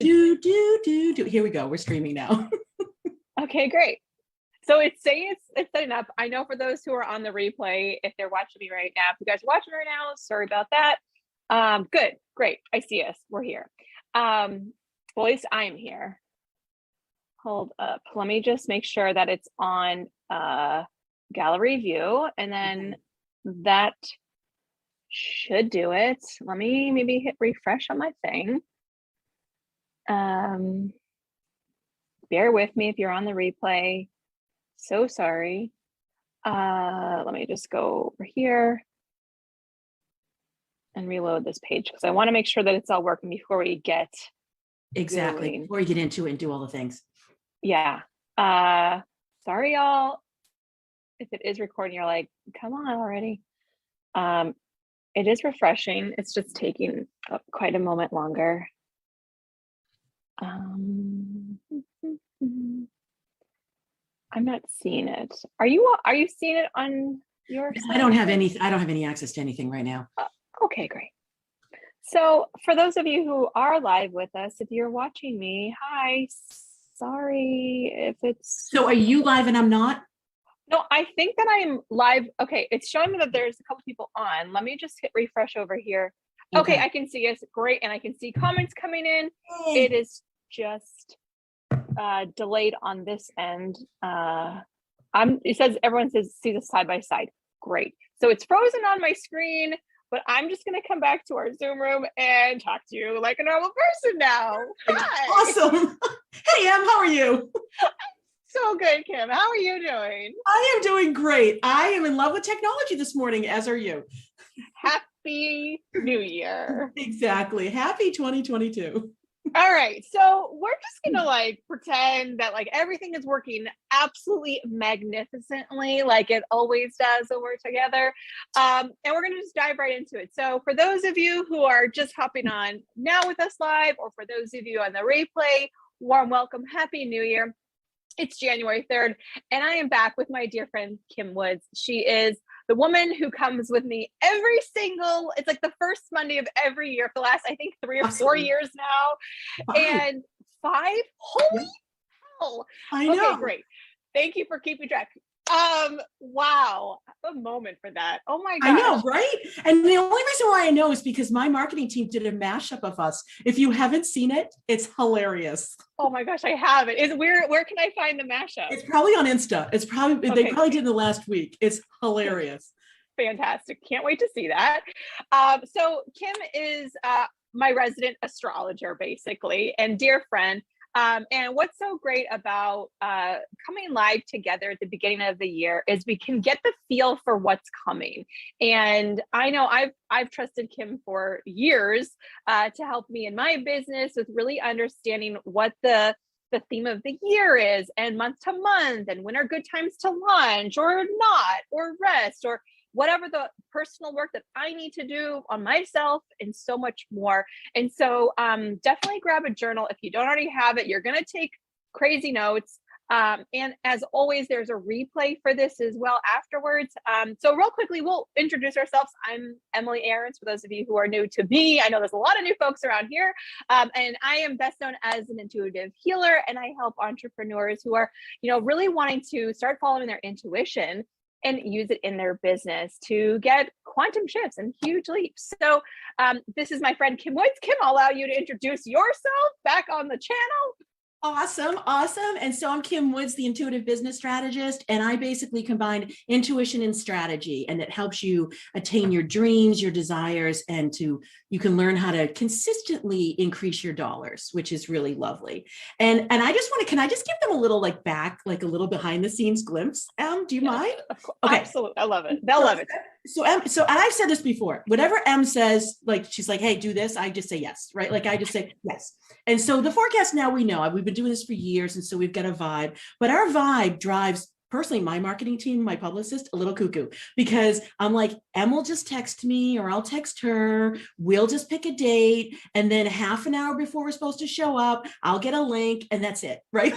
Do. Here we go. We're streaming now. Okay, great. So it's saying it's setting up. I know for those who are on the replay, if they're watching me right now, if you guys are watching right now, sorry about that. Good, great. I see us. We're here. Well, at least I'm here. Hold up. Let me just make sure that it's on gallery view, and then that should do it. Let me maybe hit refresh on my thing. Bear with me if you're on the replay. So sorry. Let me just go over here and reload this page because I want to make sure that it's all working before we get exactly going. Before you get into it and do all the things. Yeah. Sorry, y'all. If it is recording, you're like, come on already. It is refreshing. It's just taking quite a moment longer. I'm not seeing it. Are you seeing it on your side? I don't have any access to anything right now. Okay, great. So for those of you who are live with us, if you're watching me, hi. Sorry if it's. So are you live and I'm not? No, I think that I'm live. Okay, it's showing me that there's a couple people on. Let me just hit refresh over here. Okay, I can see us. Great, and I can see comments coming in. Hey. It is just delayed on this end. It says everyone see this side by side. Great. So it's frozen on my screen, but I'm just gonna come back to our Zoom room and talk to you like a normal person now. Hi. Awesome. Hey, Em, how are you? So good, Kim. How are you doing? I am doing great. I am in love with technology this morning, as are you. Happy New Year. Exactly. Happy 2022. All right, so we're just gonna like pretend that like everything is working absolutely magnificently like it always does when we're together, and we're gonna just dive right into it. So for those of you who are just hopping on now with us live, or for those of you on the replay, warm welcome, Happy New Year. It's January 3rd, and I am back with my dear friend Kim Woods. She is the woman who comes with me it's like the first Monday of every year for the last, I think, 3 or 4 years now. 5. And 5? Holy hell. I know. Okay, great. Thank you for keeping track. Wow, a moment for that. Oh my gosh. I know, right? And the only reason why I know is because my marketing team did a mashup of us. If you haven't seen it, it's hilarious. Oh my gosh, I have it. Where can I find the mashup? It's probably on Insta. They probably did it the last week. It's hilarious. Fantastic. Can't wait to see that. So Kim is my resident astrologer, basically, and dear friend. And what's so great about coming live together at the beginning of the year is we can get the feel for what's coming. And I know I've trusted Kim for years to help me in my business with really understanding what the theme of the year is, and month to month, and when are good times to launch or not, or rest, or whatever the personal work that I need to do on myself, and so much more. And so definitely grab a journal. If you don't already have it, you're going to take crazy notes. And as always, there's a replay for this as well afterwards. So real quickly, we'll introduce ourselves. I'm Emily Ahrens, for those of you who are new to me. I know there's a lot of new folks around here. And I am best known as an intuitive healer, and I help entrepreneurs who are, really wanting to start following their intuition and use it in their business to get quantum shifts and huge leaps. So this is my friend Kim Woods. Kim, I'll allow you to introduce yourself back on the channel. Awesome. And so I'm Kim Woods, the intuitive business strategist, and I basically combine intuition and strategy, and it helps you attain your dreams, your desires, and you can learn how to consistently increase your dollars, which is really lovely. And I just can I just give them a little a little behind the scenes glimpse? Do you mind? Okay. Absolutely. I love it. They'll love it. So and I've said this before, whatever Em says, she's like, hey, do this, I just say yes, right? I just say yes. And so the forecast now, we know, we've been doing this for years, and so we've got a vibe, but our vibe drives, personally, my marketing team, my publicist, a little cuckoo, because I'm like, Em will just text me, or I'll text her, we'll just pick a date, and then half an hour before we're supposed to show up, I'll get a link, and that's it, right?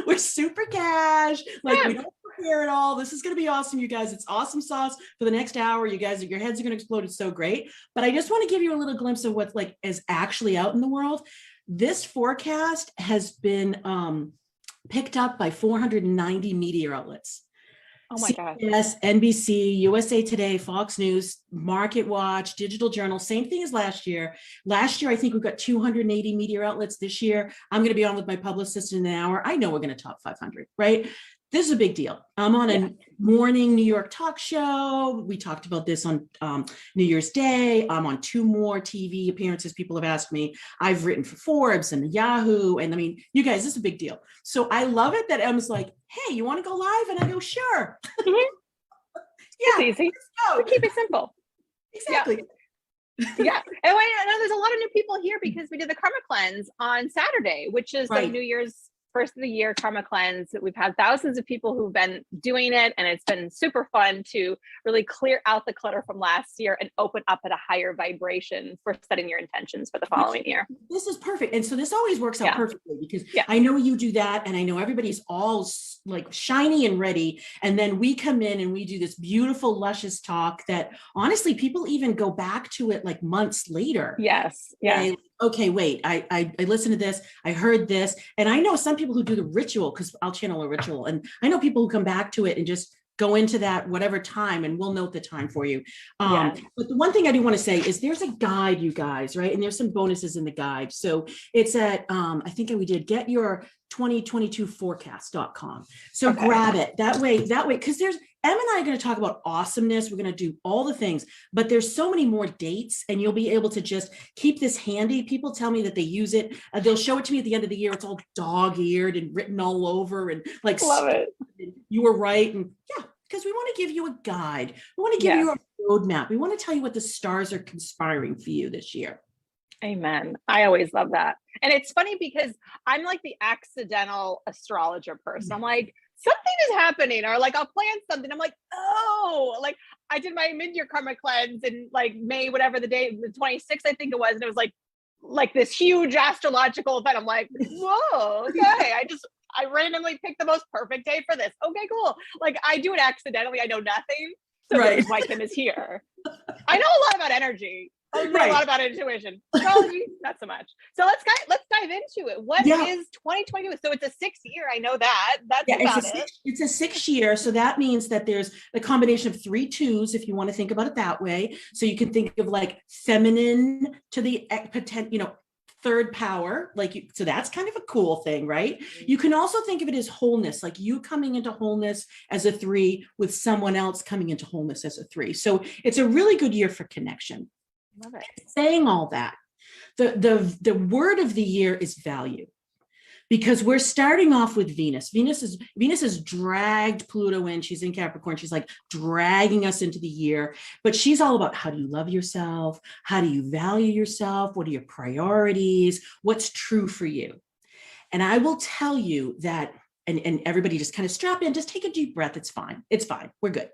We're super cash, we don't prepare at all. This is going to be awesome, you guys. It's awesome sauce for the next hour. You guys, your heads are going to explode. It's so great. But I just want to give you a little glimpse of what is actually out in the world. This forecast has been picked up by 490 media outlets. Oh my God. CBS, NBC, USA Today, Fox News, Market Watch, Digital Journal, same thing as last year. Last year, I think we've got 280 media outlets. This year, I'm going to be on with my publicist in an hour. I know we're going to top 500, right? This is a big deal. I'm on a morning New York talk show. We talked about this on New Year's Day. I'm on 2 more TV appearances. People have asked me. I've written for Forbes and Yahoo. And I mean, you guys, this is a big deal. So I love it that Em's like, hey, you want to go live? And I go, sure. Yeah, it's easy. We keep it simple. Exactly. Yeah. And I know there's a lot of new people here because we did the Karma Cleanse on Saturday, which is the New Year's first of the year Karma Cleanse. We've had thousands of people who've been doing it, and it's been super fun to really clear out the clutter from last year and open up at a higher vibration for setting your intentions for the following year. This is perfect. And so this always works out perfectly because I know you do that, and I know everybody's all like shiny and ready. And then we come in and we do this beautiful, luscious talk that honestly, people even go back to it like months later. Yes. Yeah. Okay, wait, I listened to this, I heard this. And I know some people who do the ritual, because I'll channel a ritual. And I know people who come back to it and just go into that whatever time, and we'll note the time for you. But the one thing I do want to say is there's a guide, you guys, right? And there's some bonuses in the guide. So it's at, I think we did getyour2022forecast.com. So grab it that way, because there's, Em and I are going to talk about awesomeness. We're going to do all the things, but there's so many more dates, and you'll be able to just keep this handy. People tell me that they use it. They'll show it to me at the end of the year. It's all dog-eared and written all over, and like, love it. You were right. And because we want to give you a guide. We want to give you a roadmap. We want to tell you what the stars are conspiring for you this year. Amen. I always love that. And it's funny because I'm like the accidental astrologer person. I'm like, something is happening, or like I'll plan something. I'm like, oh, like I did my mid-year karma cleanse in like May, whatever the day, the 26th, I think it was. And it was like this huge astrological event. I'm like, whoa, okay. I randomly picked the most perfect day for this. Okay, cool. Like I do it accidentally. I know nothing. So this is why Kim is here. I know a lot about energy. I know a lot about intuition. Astrology, not so much. So let's dive into it. What is 2022? So it's a 6th year. I know that. That's about it. It's a 6th year. So that means that there's a combination of 3 2s, if you want to think about it that way. So you can think of like feminine to the potential, 3rd power, so that's kind of a cool thing, right? You can also think of it as wholeness, like you coming into wholeness as a 3 with someone else coming into wholeness as a 3. So it's a really good year for connection. Love it. Saying all that, the word of the year is value, because we're starting off with Venus. Venus has dragged Pluto in. She's in Capricorn. She's like dragging us into the year, but she's all about how do you love yourself? How do you value yourself? What are your priorities? What's true for you? And I will tell you that, and everybody just kind of strap in, just take a deep breath. It's fine. It's fine. We're good.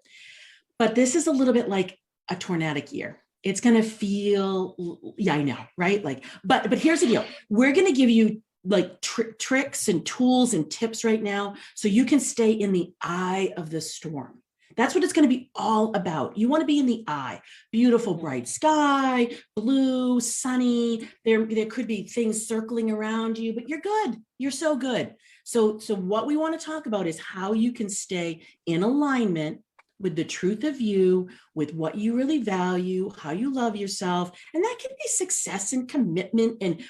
But this is a little bit like a tornadic year. It's going to feel, I know, right? But here's the deal. We're going to give you like tricks and tools and tips right now, so you can stay in the eye of the storm. That's what it's going to be all about. You want to be in the eye. Beautiful, bright sky, blue, sunny. There could be things circling around you, but you're good. You're so good. So what we want to talk about is how you can stay in alignment with the truth of you, with what you really value, how you love yourself. And that can be success and commitment and,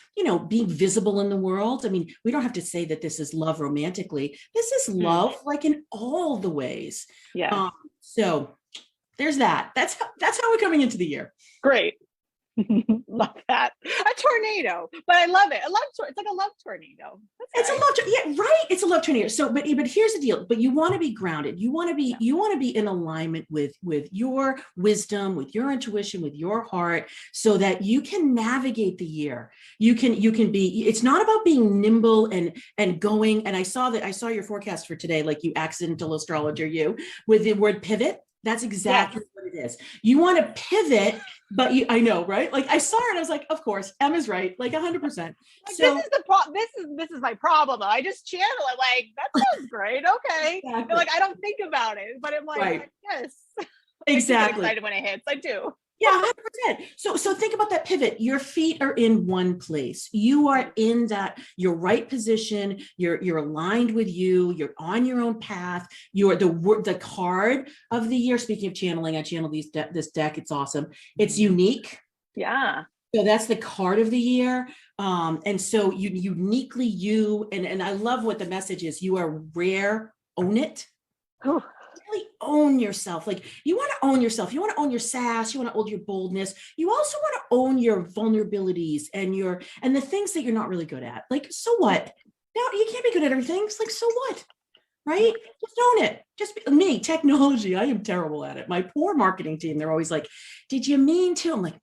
being visible in the world. I mean, we don't have to say that this is love romantically. This is love like in all the ways. Yeah. So there's that. That's how we're coming into the year. Great. Love that. A tornado, but I love it. It's like a love tornado. It's a love, right? It's a love tornado. So, but here's the deal. But you want to be grounded. You want to be in alignment with your wisdom, with your intuition, with your heart, so that you can navigate the year. You can be. It's not about being nimble and going. And I saw your forecast for today, like you accidental astrologer, you with the word pivot. That's exactly what it is. You want to pivot, but I know, right? Like I saw it, and I was like, of course, Emma's right, like 100%. So this is my problem. I just channel it, like that sounds great, okay. Exactly. Like I don't think about it, but I'm like, yes. Exactly. I get excited when it hits. I do. Yeah, 100%. So think about that pivot. Your feet are in one place. You are in that your right position. You're aligned with you. You're on your own path. You're the card of the year. Speaking of channeling, I channel this deck. It's awesome. It's unique. Yeah. So that's the card of the year. And so you uniquely you, and I love what the message is. You are rare, own it. Ooh. Really own yourself. Like you want to own yourself. You want to own your sass. You want to own your boldness. You also want to own your vulnerabilities and the things that you're not really good at. Like, so what? Now you can't be good at everything. It's like, so what? Right? Just own it. Me, technology. I am terrible at it. My poor marketing team, they're always like, did you mean to? I'm like, no,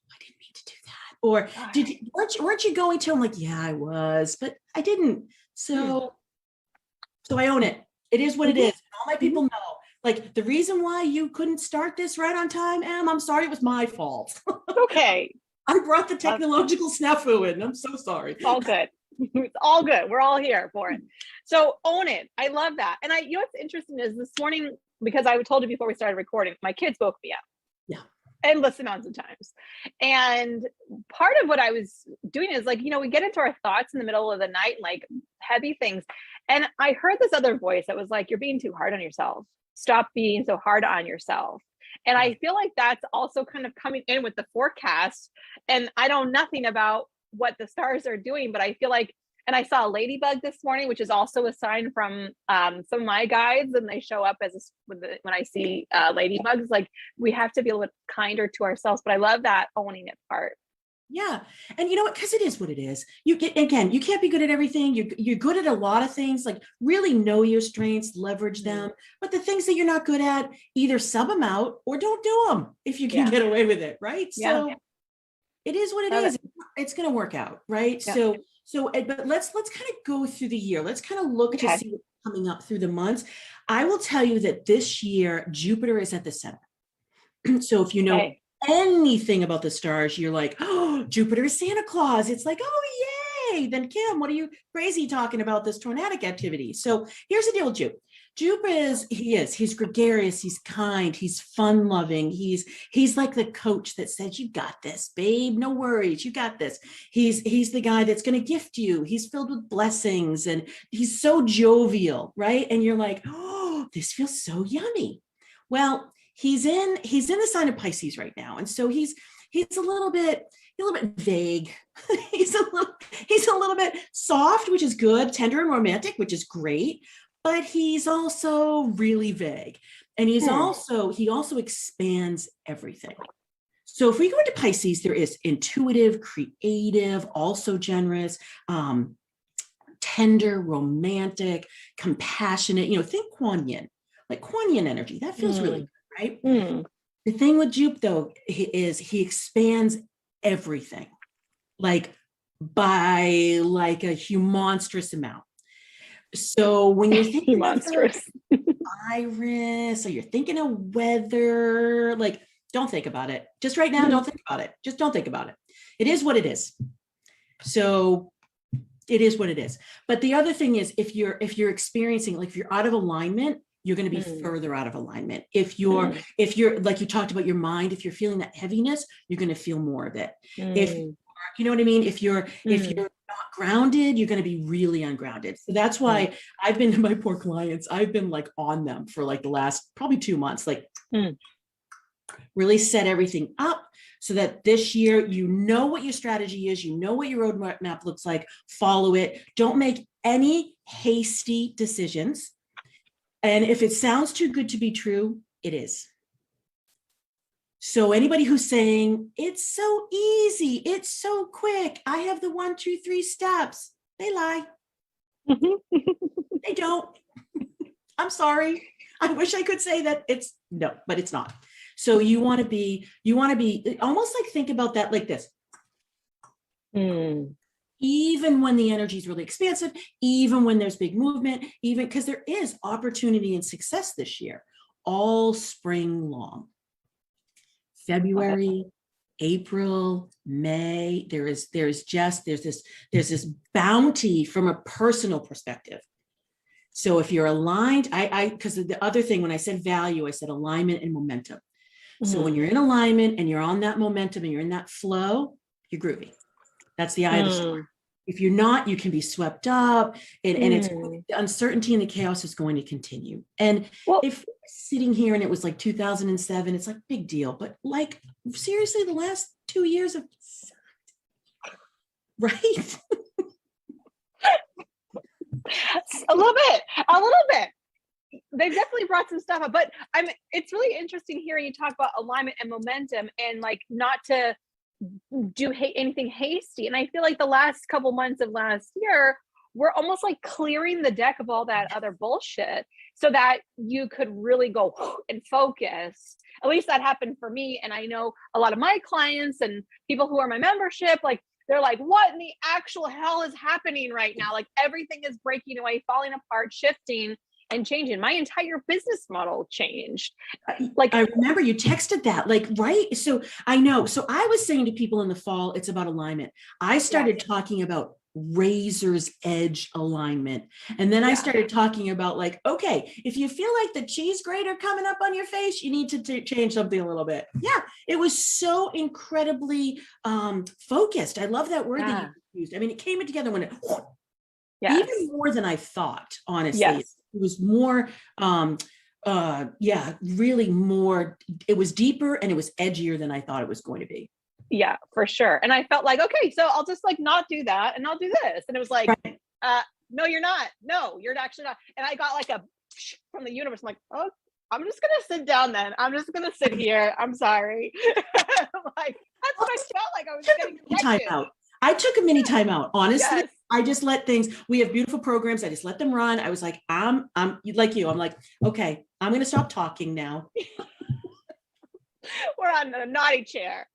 I didn't mean to do that. Or weren't you going to? I'm like, yeah, I was, but I didn't. So I own it. It is what it is. All my people know. Like the reason why you couldn't start this right on time, I'm sorry, it was my fault. Okay. I brought the technological snafu in. I'm so sorry. It's all good. It's all good. We're all here for it. So own it. I love that. And you know what's interesting is this morning, because I told you before we started recording, my kids woke me up. Yeah. And listen on sometimes. And part of what I was doing is like, we get into our thoughts in the middle of the night, like heavy things. And I heard this other voice that was like, you're being too hard on yourself. Stop being so hard on yourself. And I feel like that's also kind of coming in with the forecast. And I know nothing about what the stars are doing, but I feel like, and I saw a ladybug this morning, which is also a sign from some of my guides, and they show up when I see ladybugs, like we have to be a little bit kinder to ourselves. But I love that owning it part. Yeah. And you know what? Because it is what it is. You can't be good at everything. You're good at a lot of things, like really know your strengths, leverage them. But the things that you're not good at, either sub them out or don't do them if you can get away with it. Right. Yeah. So it is what it is. It's going to work out. Right. Yeah. But let's kind of go through the year. Let's kind of look to see what's coming up through the months. I will tell you that this year, Jupiter is at the center. So if you know anything about the stars, you're like, oh, Jupiter is Santa Claus. It's like, oh, yay. Then Kim, what are you crazy talking about this tornadic activity? So here's the deal with Jupiter. Jupiter he's gregarious, he's kind, he's fun loving. He's like the coach that says, you got this, babe, no worries, you got this. He's the guy that's going to gift you. He's filled with blessings and he's so jovial, right? And you're like, oh, this feels so yummy. Well, he's in the sign of Pisces right now. And so he's a little bit vague. he's a little bit soft, which is good, tender and romantic, which is great. But he's also really vague. And he also expands everything. So if we go into Pisces, there is intuitive, creative, also generous, tender, romantic, compassionate, think Kuan Yin, like Kuan Yin energy. That feels really good, right? The thing with Jupe, though, is he expands everything, like by like a monstrous amount. So when you're thinking monstrous Iris, or you're thinking of weather, like don't think about it. Just right now, don't think about it. Just don't think about it. It is what it is. So it is what it is. But the other thing is, if you're experiencing, like if you're out of alignment, you're going to be further out of alignment. If you're like you talked about your mind, if you're feeling that heaviness, you're going to feel more of it. If you know what I mean? If you're not grounded, you're going to be really ungrounded. So that's why I've been to my poor clients. I've been like on them for like the last probably 2 months, like really set everything up so that this year, you know what your strategy is, you know what your roadmap looks like, follow it. Don't make any hasty decisions. And if it sounds too good to be true, it is. So anybody who's saying, it's so easy, it's so quick, I have the 1, 2, 3 steps, they lie. They don't. I'm sorry. I wish I could say that but it's not. So you want to be almost like, think about that like this. Even when the energy is really expansive, even when there's big movement, even because there is opportunity and success this year, all spring long. February, April, May, there's this bounty from a personal perspective. So if you're aligned, because the other thing, when I said value, I said alignment and momentum. So when you're in alignment and you're on that momentum and you're in that flow, you're groovy. That's the eye of the storm. If you're not, you can be swept up, and it's the uncertainty and the chaos is going to continue. And if sitting here and it was like 2007, it's like big deal. But like seriously, the last 2 years of right. A little bit. They've definitely brought some stuff up, but it's really interesting hearing you talk about alignment and momentum and like not to do anything hasty. And I feel like the last couple months of last year, we're almost like clearing the deck of all that other bullshit so that you could really go and focus. At least that happened for me. And I know a lot of my clients and people who are my membership, like they're like, what in the actual hell is happening right now? Like everything is breaking away, falling apart, shifting and changing. My entire business model changed. Like I remember you texted that, like, right? So I know. So I was saying to people in the fall, it's about alignment. I started talking about razor's edge alignment. And then I started talking about like, okay, if you feel like the cheese grater coming up on your face, you need to change something a little bit. Yeah. It was so incredibly focused. I love that word that you used. I mean, it came together when it, even more than I thought, honestly. It was more, really more, it was deeper and it was edgier than I thought it was going to be. Yeah, for sure. And I felt like, okay, so I'll just like not do that and I'll do this. And it was like, no, you're not. No, you're actually not. And I got like a from the universe. I'm like, oh, I'm just going to sit down then. I'm just going to sit here. I'm sorry. Like, that's what I felt like. I was getting time out. I took a mini time out, honestly. I just let things, we have beautiful programs. I just let them run. I was like, I'm like you. I'm like, okay, I'm going to stop talking now. We're on a naughty chair.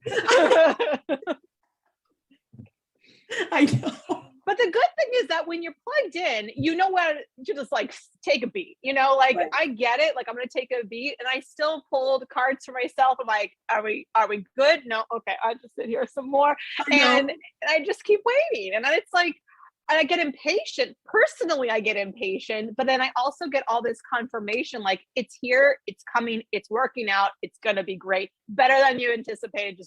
I know. But the good thing is that when you're plugged in, you know what to just like take a beat, you know, like I get it. Like I'm going to take a beat and I still pulled cards for myself. I'm like, are we good? No. Okay. I'll just sit here some more. And I just keep waiting. And then it's like, and I get impatient. Personally, I get impatient, but then I also get all this confirmation, like it's here, it's coming, it's working out, it's going to be great. Better than you anticipated.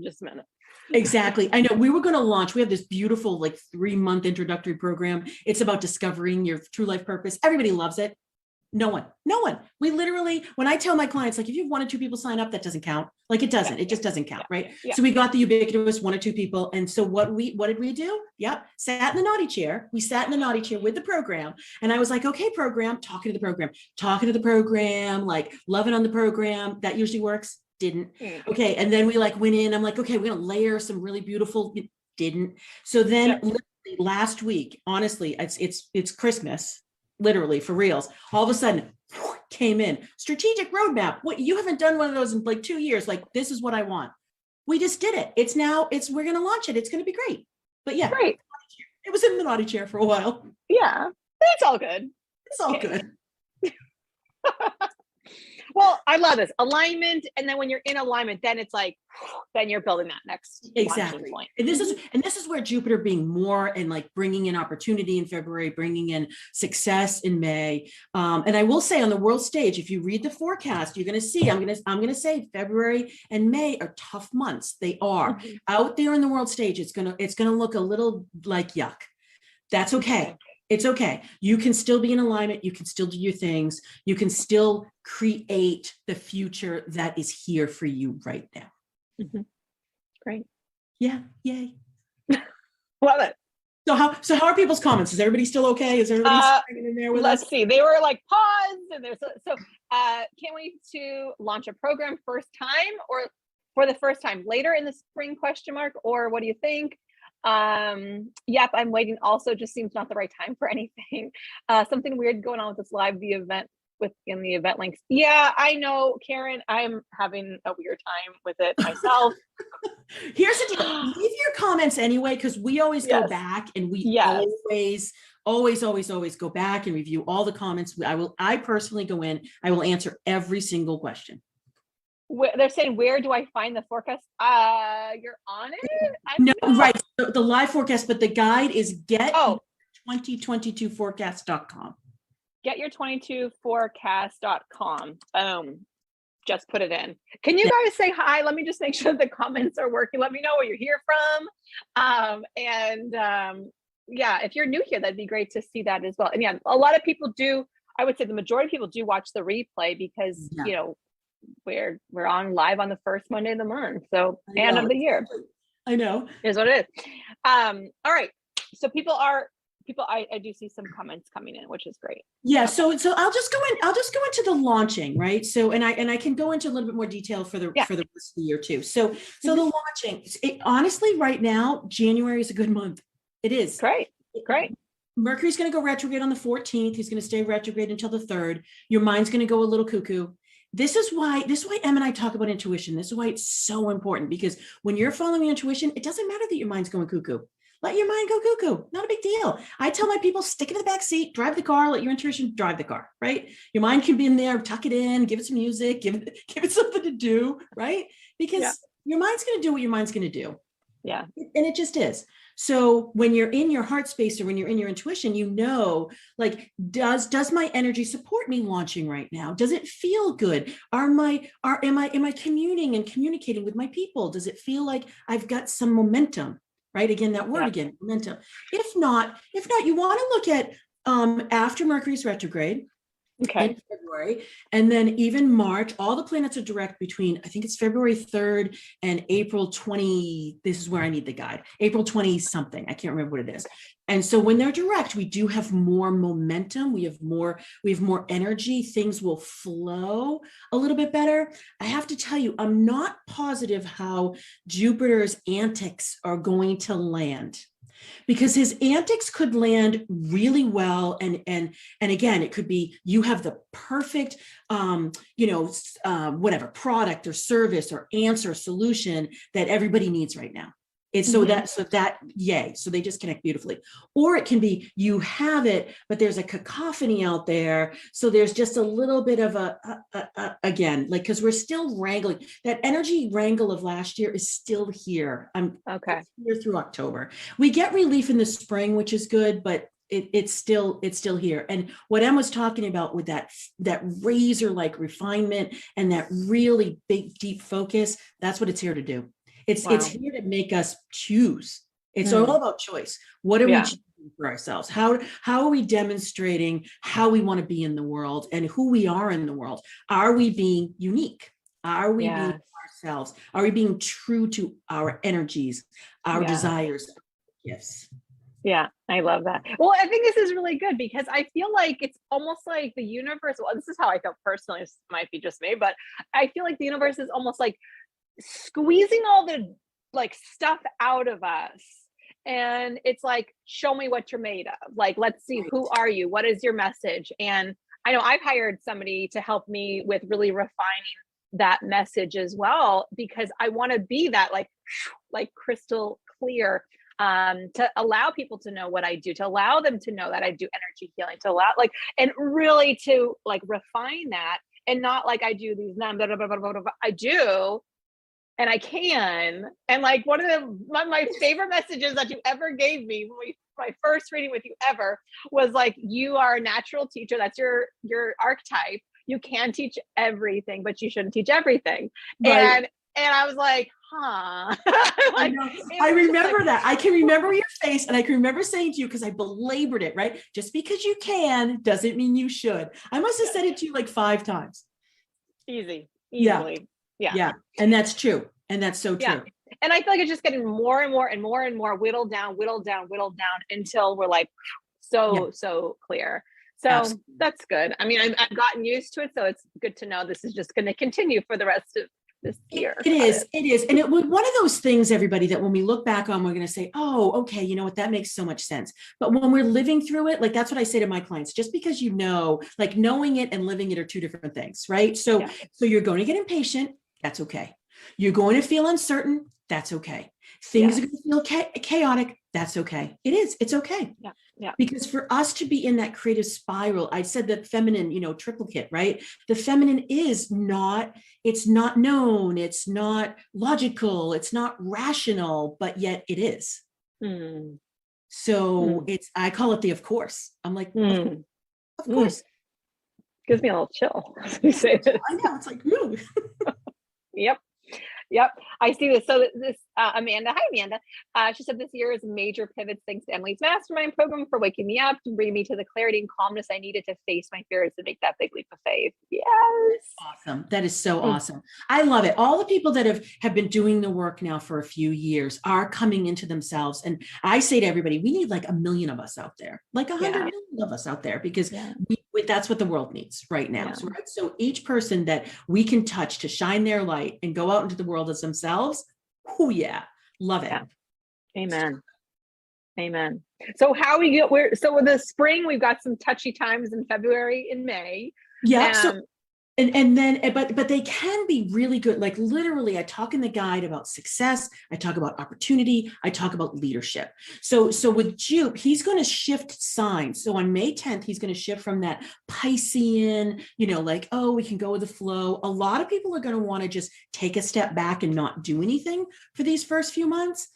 Just a minute. Exactly. I know we were going to launch. We have this beautiful like 3-month introductory program. It's about discovering your true life purpose. Everybody loves it. No one. We literally, when I tell my clients, like if you have 1 or 2 people sign up, that doesn't count. Like it doesn't, it just doesn't count. Right. So we got the ubiquitous 1 or 2 people. And so what did we do? Yep. Sat in the naughty chair. We sat in the naughty chair with the program. And I was like, okay, program, talking to the program, like loving on the program. That usually works. Didn't. Okay. And then we like went in, I'm like, okay, we're going to layer some really beautiful, didn't. So then literally last week, honestly, it's Christmas, literally for reals. All of a sudden came in strategic roadmap. What, you haven't done one of those in like 2 years. Like, this is what I want. We just did it. We're going to launch it. It's going to be great. But yeah, great. It was in the naughty chair for a while. Yeah. It's all good. It's all good. Well, I love this alignment. And then when you're in alignment, then it's like, then you're building that next exactly point. And this is where Jupiter being more and like bringing in opportunity in February, bringing in success in May. And I will say on the world stage, if you read the forecast, you're going to see, I'm going to say February and May are tough months. They are out there in the world stage. It's going to look a little like yuck. That's okay. It's okay. You can still be in alignment. You can still do your things. You can still create the future that is here for you right now. Great. Yeah. Yay. Love it. So how are people's comments? Is everybody still okay? Is everybody hanging in there with us? Let's see. They were like pause and there's can't wait to launch a program first time or for the first time later in the spring ? Or what do you think? Yep, I'm waiting. Also, just seems not the right time for anything. Something weird going on with this live the event within the event links. Yeah, I know, Karen. I'm having a weird time with it myself. Here's the deal. Leave your comments anyway, because we always go back and we always go back and review all the comments. I personally go in. I will answer every single question. They're saying, where do I find the forecast? You're on it? No, right. The live forecast, but the guide is get2022forecast.com. Get your 22forecast.com. just put it in. Can you guys say hi? Let me just make sure the comments are working. Let me know where you're here from. Yeah, if you're new here, that'd be great to see that as well. And yeah, a lot of people do, I would say the majority of people do watch the replay because, Yeah. you know, we're on live on the first Monday of the month. So, I and know. of the year. I know. Is what it is. All right. So I do see some comments coming in, which is great. Yeah, so I'll just go into the launching, right? So and I can go into a little bit more detail for the rest of the year too. So the launching, honestly, right now, January is a good month. It is. Great. Mercury's going to go retrograde on the 14th. He's going to stay retrograde until the 3rd. Your mind's going to go a little cuckoo. This is why Em and I talk about intuition. This is why it's so important, because when you're following your intuition, it doesn't matter that your mind's going cuckoo. Let your mind go cuckoo. Not a big deal. I tell my people, stick it in the back seat, drive the car, let your intuition drive the car, right? Your mind can be in there, tuck it in, give it some music, give it something to do, right? Because your mind's going to do what your mind's going to do. Yeah. And it just is. So when you're in your heart space, or when you're in your intuition, you know, like, does my energy support me launching right now? Does it feel good? Am I communing and communicating with my people? Does it feel like I've got some momentum? Right? Again, that word again, momentum. If not, you want to look at after Mercury's retrograde, in February, and then even March. All the planets are direct between, I think it's February 3rd and April 20. This is where I need the guide. April 20 something. I can't remember what it is. And so when they're direct, we do have more momentum. We have more energy. Things will flow a little bit better. I have to tell you, I'm not positive how Jupiter's antics are going to land, because his antics could land really well. And again, it could be, you have the perfect, whatever product or service or answer solution that everybody needs right now. It's so that yay. So they just connect beautifully. Or it can be, you have it, but there's a cacophony out there. So there's just a little bit of again, like, because we're still wrangling. That energy wrangle of last year is still here. I'm here through October. We get relief in the spring, which is good, but it's still here. And what Em was talking about with that razor-like refinement and that really big, deep focus, that's what it's here to do. It's here to make us choose. It's all about choice. What are we choosing for ourselves? How are we demonstrating how we want to be in the world and who we are in the world? Are we being unique? Are we being ourselves? Are we being true to our energies, our desires, our gifts? Yeah, I love that. Well, I think this is really good, because I feel like it's almost like the universe. Well, this is how I feel personally. This might be just me, but I feel like the universe is almost like squeezing all the like stuff out of us, and it's like, show me what you're made of. Like, let's see, who are you? What is your message? And I know I've hired somebody to help me with really refining that message as well, because I want to be that like crystal clear, to allow people to know what I do, to allow them to know that I do energy healing, to allow and really to refine that, and not like I do these I do. And I can. And one of my favorite messages that you ever gave me, my first reading with you ever, was you are a natural teacher. That's your archetype. You can teach everything, but you shouldn't teach everything. Right. And I was like, huh. I remember that. I can remember your face, and I can remember saying to you, because I belabored it, right? Just because you can doesn't mean you should. I must have said it to you 5 times. Easily. Yeah. And that's true. And that's so true. Yeah. And I feel like it's just getting more and more and more and more whittled down until we're so clear. So Absolutely. That's good. I mean, I've gotten used to it. So it's good to know this is just going to continue for the rest of this year. It is. And it was one of those things, everybody, that when we look back on, we're going to say, oh, okay, you know what, that makes so much sense. But when we're living through it, that's what I say to my clients, just because knowing it and living it are 2 different things, right? So you're going to get impatient. That's okay. You're going to feel uncertain. That's okay. Things are going to feel chaotic. That's okay. It is. It's okay. Yeah. Because for us to be in that creative spiral, I said that feminine, triplicate, right? The feminine is not, it's not known. It's not logical. It's not rational, but yet it is. So I call it the, of course. I'm like, of course. Gives me a little chill as we say this. I know, it's like, ooh. Yep. Yep. I see this. So this Amanda, hi Amanda. She said this year is major pivots thanks to Emily's mastermind program for waking me up to bring me to the clarity and calmness I needed to face my fears and make that big leap of faith. Yes. Awesome. That is so awesome. I love it. All the people that have been doing the work now for a few years are coming into themselves. And I say to everybody, we need like 1 million of us out there, like 100 million of us out there, because that's what the world needs right now. So, right? So each person that we can touch to shine their light and go out into the world as themselves. Oh yeah. Love it. Yeah. Amen. Amen. So how we get so with the spring, we've got some touchy times in February and May. Yeah. So and then, but they can be really good. Like literally, I talk in the guide about success. I talk about opportunity. I talk about leadership. So with Jupe, he's going to shift signs. So on May 10th, he's going to shift from that Piscean, like, oh, we can go with the flow. A lot of people are going to want to just take a step back and not do anything for these first few months.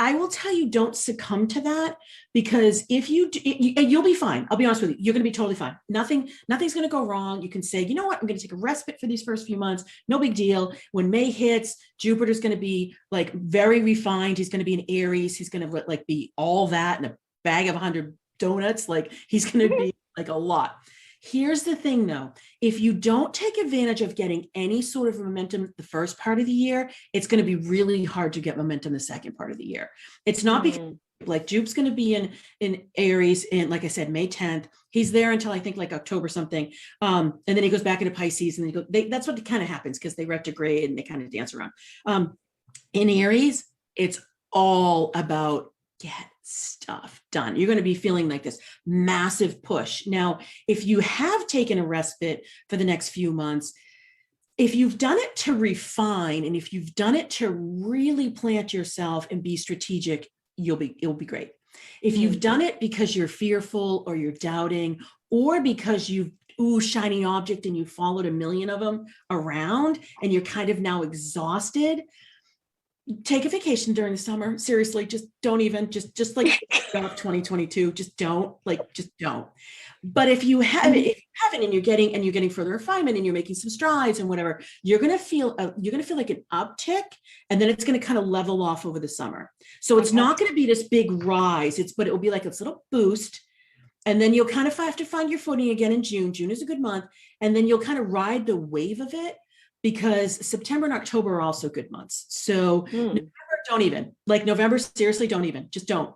I will tell you, don't succumb to that, because if you do, you'll be fine. I'll be honest with you. You're going to be totally fine. Nothing's going to go wrong. You can say, you know what? I'm going to take a respite for these first few months. No big deal. When May hits, Jupiter's going to be like very refined. He's going to be in Aries. He's going to like be all that in a bag of 100 donuts. Like he's going to be like a lot. Here's the thing though, if you don't take advantage of getting any sort of momentum the first part of the year, it's going to be really hard to get momentum the second part of the year. It's not because like Jupe's going to be in Aries, and like I said, May 10th, he's there until I think like October something. And then he goes back into Pisces, and that's what kind of happens because they retrograde and they kind of dance around. In Aries, it's all about get stuff done. You're going to be feeling like this massive push. Now, if you have taken a respite for the next few months, if you've done it to refine, and if you've done it to really plant yourself and be strategic, it'll be great. If you've done it because you're fearful or you're doubting, or because you've shiny object and you followed 1 million of them around and you're kind of now exhausted, take a vacation during the summer. Seriously, just don't even, just like 2022, just don't. But if you haven't, and you're getting further refinement and you're making some strides and whatever, you're going to feel like an uptick, and then it's going to kind of level off over the summer. So it's not going to be this big rise, but it will be like this little boost. And then you'll kind of have to find your footing again in June. June is a good month. And then you'll kind of ride the wave of it, because September and October are also good months. So November, don't even. Like November, seriously, don't even. Just don't.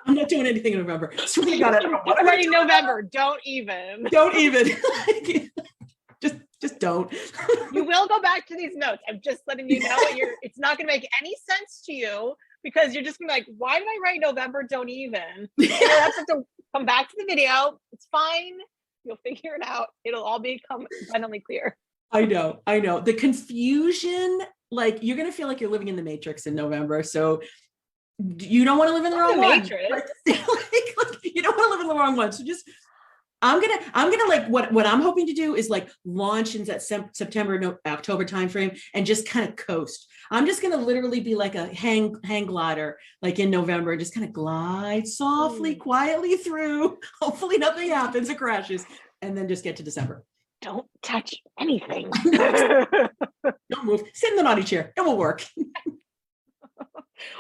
I'm not doing anything in November. Swear to God, I'm writing November. Don't even. Don't even. Just don't. You will go back to these notes. I'm just letting you know it's not going to make any sense to you, because you're just going to be like, why did I write November? Don't even. You have to come back to the video. It's fine. You'll figure it out. It'll all become abundantly clear. I know. The confusion, like you're going to feel like you're living in the Matrix in November. So you don't want to live in the wrong one. You don't want to live in the wrong one. So just, I'm gonna like what I'm hoping to do is like launch in that September, October timeframe and just kind of coast. I'm just gonna literally be like a hang glider, like in November, just kind of glide softly, quietly through. Hopefully nothing happens or crashes, and then just get to December. Don't touch anything. Don't move. Sit in the naughty chair. It will work.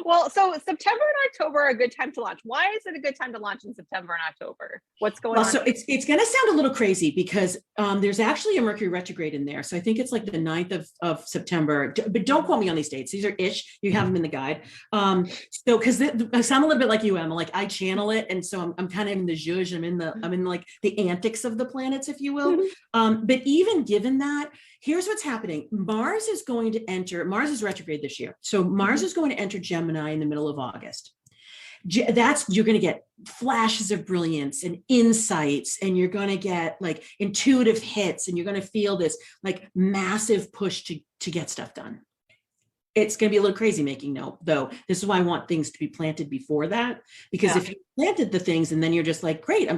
Well, so September and October are a good time to launch. Why is it a good time to launch in September and October? What's going on? So it's going to sound a little crazy because there's actually a Mercury retrograde in there. So I think it's like the 9th of September, but don't quote me on these dates. These are ish. You have them in the guide. So because I sound a little bit like you, Emma, like I channel it. And so I'm kind of in the zhuzh. I'm in like the antics of the planets, if you will. But even given that, here's what's happening. Mars is retrograde this year. So Mars is going to enter Gemini in the middle of August. You're going to get flashes of brilliance and insights, and you're going to get like intuitive hits, and you're going to feel this like massive push to get stuff done. It's going to be a little crazy making note, though. This is why I want things to be planted before that, because if you planted the things and then you're just like, great,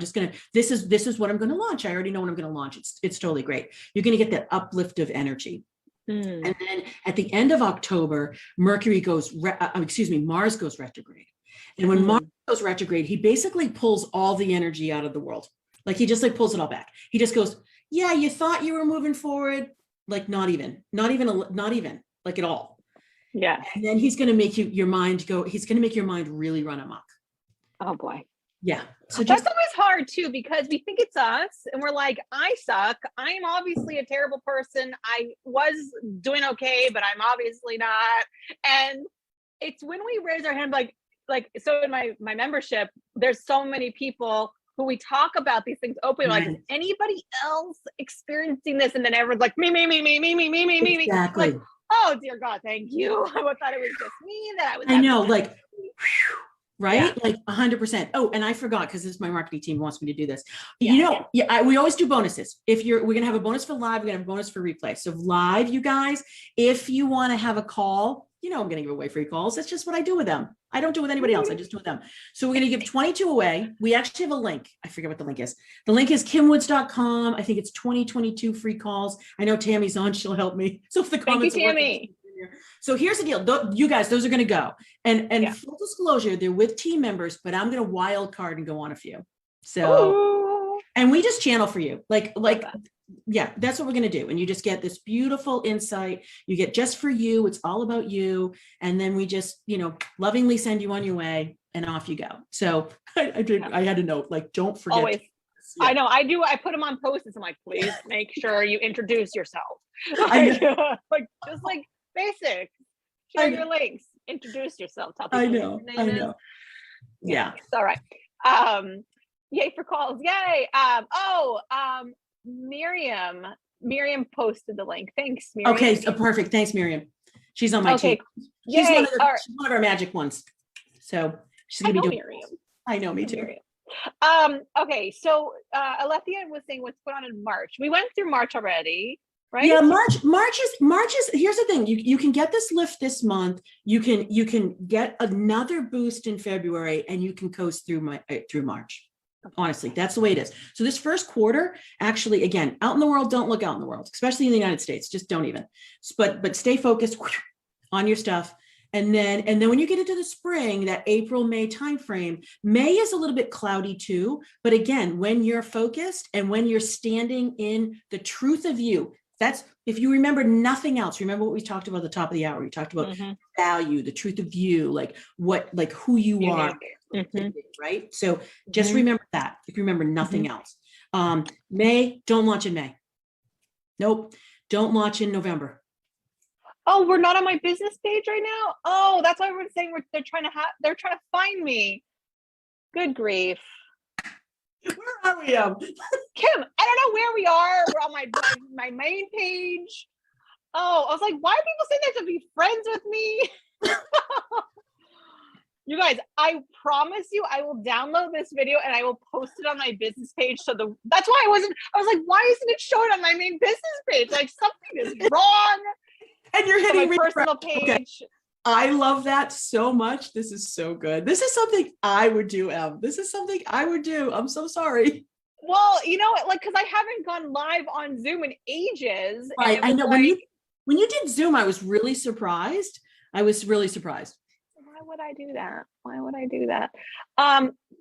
this is what I'm going to launch. I already know what I'm going to launch. It's totally great. You're going to get that uplift of energy. And then at the end of October, Mars goes retrograde. And when Mars goes retrograde, he basically pulls all the energy out of the world. Like he just like pulls it all back. He just goes, yeah, you thought you were moving forward. Like not even like at all. Yeah. And then he's going to make your mind go, he's going to make your mind really run amok. Oh boy. Yeah. So that's always hard too, because we think it's us and we're like, I suck. I'm obviously a terrible person. I was doing okay, but I'm obviously not. And it's when we raise our hand, like, so in my membership, there's so many people who we talk about these things openly, like, is anybody else experiencing this? And then everyone's like, me. Exactly. Like, oh dear God, thank you. I thought it was just me that I was. I know, like, right? Yeah. Like 100%. Oh, and I forgot, because this is my marketing team wants me to do this. We always do bonuses. We're going to have a bonus for live. We're going to have a bonus for replay. So live, you guys, if you want to have a call, I'm going to give away free calls. That's just what I do with them. I don't do it with anybody else. I just do it with them. So we're going to give 22 away. We actually have a link. I forget what the link is. The link is kimwoods.com. I think it's 2022 free calls. I know Tammy's on. She'll help me. So if the comments. Thank you, Tammy. So here's the deal. You guys, those are going to go. And full disclosure, they're with team members, but I'm going to wild card and go on a few. So, and we just channel for you. Yeah, that's what we're going to do. And you just get this beautiful insight. You get just for you. It's all about you. And then we just, lovingly send you on your way and off you go. So I had to note, like, don't forget. Always. Yeah. I know I do. I put them on post-its. I'm like, please make sure you introduce yourself. Just like basic. Share your links. Introduce yourself. Tell people I know. Yeah. It's all right. Yay for calls. Yay. Miriam posted the link. Thanks, Miriam. Okay, so perfect. Thanks, Miriam. She's on my team. She's one of our magic ones. So she's gonna be doing Miriam. I know, me too. Miriam. Okay, so Alethea was saying what's going on in March. We went through March already, right? Yeah, March is. Here's the thing: you can get this lift this month. You can get another boost in February, and you can coast through March. Honestly, that's the way it is. So this first quarter, actually, again, out in the world, don't look out in the world, especially in the United States. Just don't even. But stay focused on your stuff. And then when you get into the spring, that April, May timeframe, May is a little bit cloudy too. But again, when you're focused and when you're standing in the truth of you, that's, if you remember nothing else, remember what we talked about at the top of the hour. We talked about value, the truth of you, who you are, right? So just remember that. If you remember nothing else. May, don't launch in May. Nope. Don't launch in November. Oh, we're not on my business page right now. Oh, that's why we're saying they're trying to find me. Good grief. Where are we? Kim, I don't know where we are. We're on my main page. Oh, I was like, why are people saying they have to be friends with me? You guys, I promise you, I will download this video and I will post it on my business page. That's why I was like, why isn't it showing on my main business page? Like something is wrong. And you're hitting my personal page. Okay. I love that so much. This is so good. This is something I would do, Em. This is something I would do. I'm so sorry. Well, because I haven't gone live on Zoom in ages. Right. I know. When you did Zoom, I was really surprised. Why would I do that?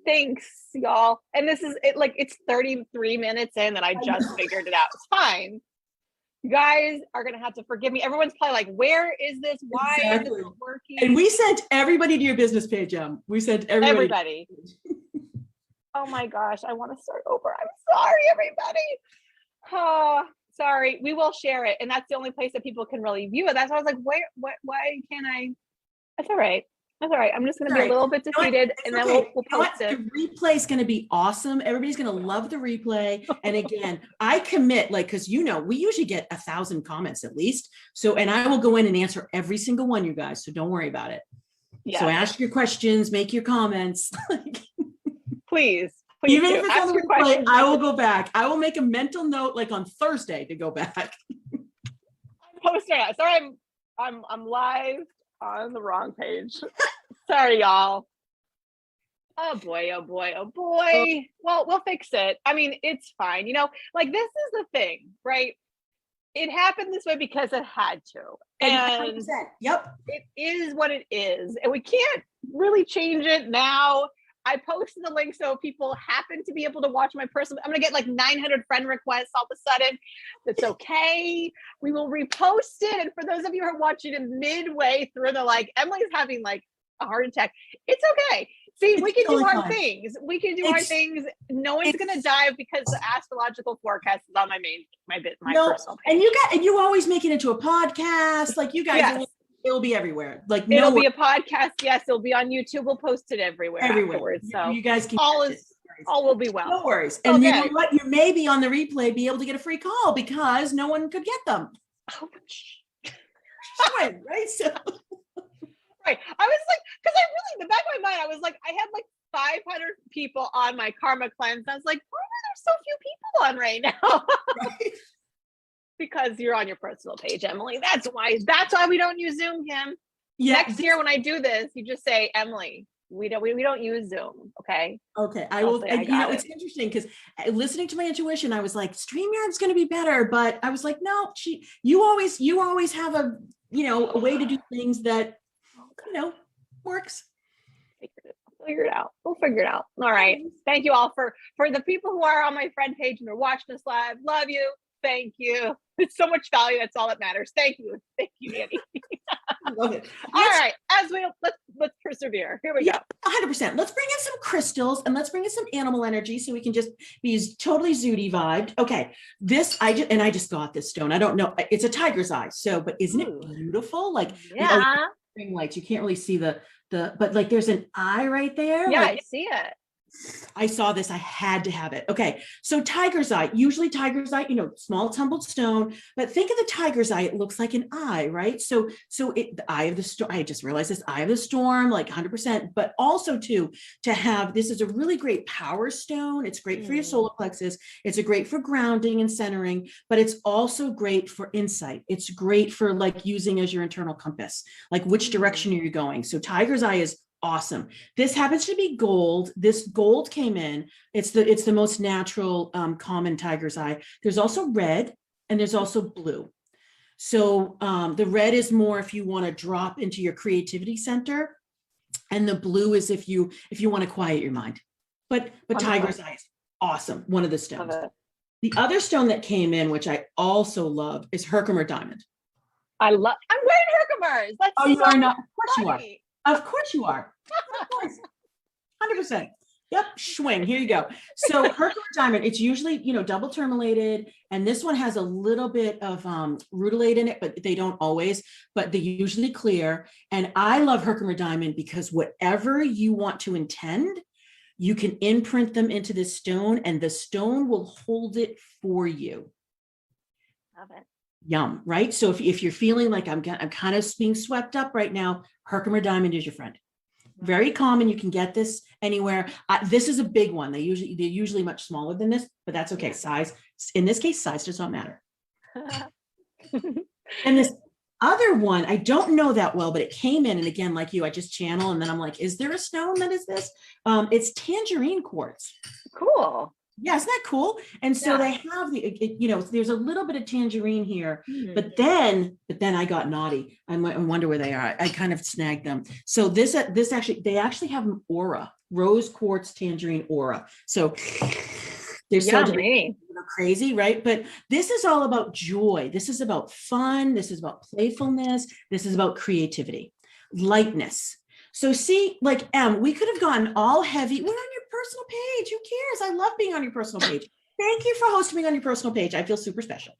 Thanks, y'all. And this is it. Like it's 33 minutes in that I just figured it out. It's fine. You guys are going to have to forgive me. Everyone's probably like, where is this? Why is this not working? And we sent everybody to your business page, Em. We sent everybody. Oh my gosh. I want to start over. I'm sorry, everybody. Oh, sorry. We will share it. And that's the only place that people can really view it. That's why I was like, why can't I? That's all right. That's all right. I'm just going to be a little bit defeated and then we'll post it. The replay is going to be awesome. Everybody's going to love the replay. And again, I commit, because we usually get 1,000 comments at least. So, and I will go in and answer every single one, you guys. So don't worry about it. Yeah. So ask your questions, make your comments. Please. Even if it's on the replay, I will go back. I will make a mental note on Thursday to go back. I'm posting it. Sorry, I'm live on the wrong page. Sorry, y'all. Oh boy. Well, we'll fix it. I mean, it's fine. This is the thing, right? It happened this way because it had to. And 100%. Yep. It is what it is. And we can't really change it now. I posted the link so people happen to be able to watch my personal. I'm gonna get like 900 friend requests all of a sudden. That's okay. We will repost it. And for those of you who are watching it midway through, they're like, Emily's having like a heart attack. It's okay. See, we can do hard things. We can do hard things. No one's gonna die because the astrological forecast is on my personal page. And you always make it into a podcast. Like you guys, it'll be everywhere. Like it'll be a podcast. Yes, it'll be on YouTube. We'll post it everywhere. Afterwards. So you guys can all will be well. No worries. And you know what? You may be on the replay be able to get a free call because no one could get them. Right? So right. I was like, because I really, in the back of my mind, I was like, I had like 500 people on my karma cleanse. I was like, why are there so few people on right now? Right. Because you're on your personal page, Emily. That's why we don't use Zoom, Kim. Yeah. Next year when I do this, you just say, Emily, we don't use Zoom. Okay. Okay. I will. And, it's interesting because listening to my intuition, I was like, StreamYard's going to be better, but I was like, no, you always have a way to do things that, works. Figure it out. We'll figure it out. All right. Thank you all for the people who are on my friend page and are watching us live. Love you. Thank you. It's so much value. That's all that matters. Thank you. Thank you, Annie. Love it. All right. Let's persevere. Here we go. 100%. Let's bring in some crystals and let's bring in some animal energy so we can just be totally zooty vibed. Okay. I just got this stone. I don't know. It's a tiger's eye. So, but isn't it beautiful? Like, lights. You can't really see but like there's an eye right there. Yeah, like, I see it. I saw this. I had to have it. Okay. So tiger's eye, usually tiger's eye, small tumbled stone, but think of the tiger's eye. It looks like an eye, right? So the eye of the storm, I just realized this eye of the storm, like 100%, but also to have, this is a really great power stone. It's great for your solar plexus. It's great for grounding and centering, but it's also great for insight. It's great for like using as your internal compass, like which direction are you going? So tiger's eye is awesome. This happens to be gold. This gold came in. It's the most natural, common tiger's eye. There's also red and there's also blue. So the red is more if you want to drop into your creativity center, and the blue is if you want to quiet your mind. But tiger's eye is awesome. One of the stones. The other stone that came in, which I also love, is Herkimer diamond. I'm wearing Herkimers. That's you are not. Of course funny. You are. Of course you are. Of course. 100%. Yep. Swing. Here you go. So Herkimer diamond, it's usually, double tourmalated. And this one has a little bit of rutilate in it, but they don't always, but they're usually clear. And I love Herkimer diamond because whatever you want to intend, you can imprint them into this stone and the stone will hold it for you. Love it. Yum, right? So if you're feeling like I'm kind of being swept up right now, Herkimer diamond is your friend. Very common. You can get this anywhere. This is a big one. They're usually much smaller than this, but that's okay. Size, in this case, size does not matter. And this other one, I don't know that well, but it came in, and again, like you, I just channel, and then I'm like, is there a stone that is this? It's tangerine quartz. Cool. Yeah, isn't that cool? And so they have there's a little bit of tangerine here, but then I got naughty. I wonder where they are. I kind of snagged them. So they actually have an aura, rose quartz tangerine aura. So they're so crazy, right? But this is all about joy. This is about fun. This is about playfulness. This is about creativity, lightness. So see, like we could have gone all heavy. We're on your personal page. Who cares? I love being on your personal page. Thank you for hosting me on your personal page. I feel super special.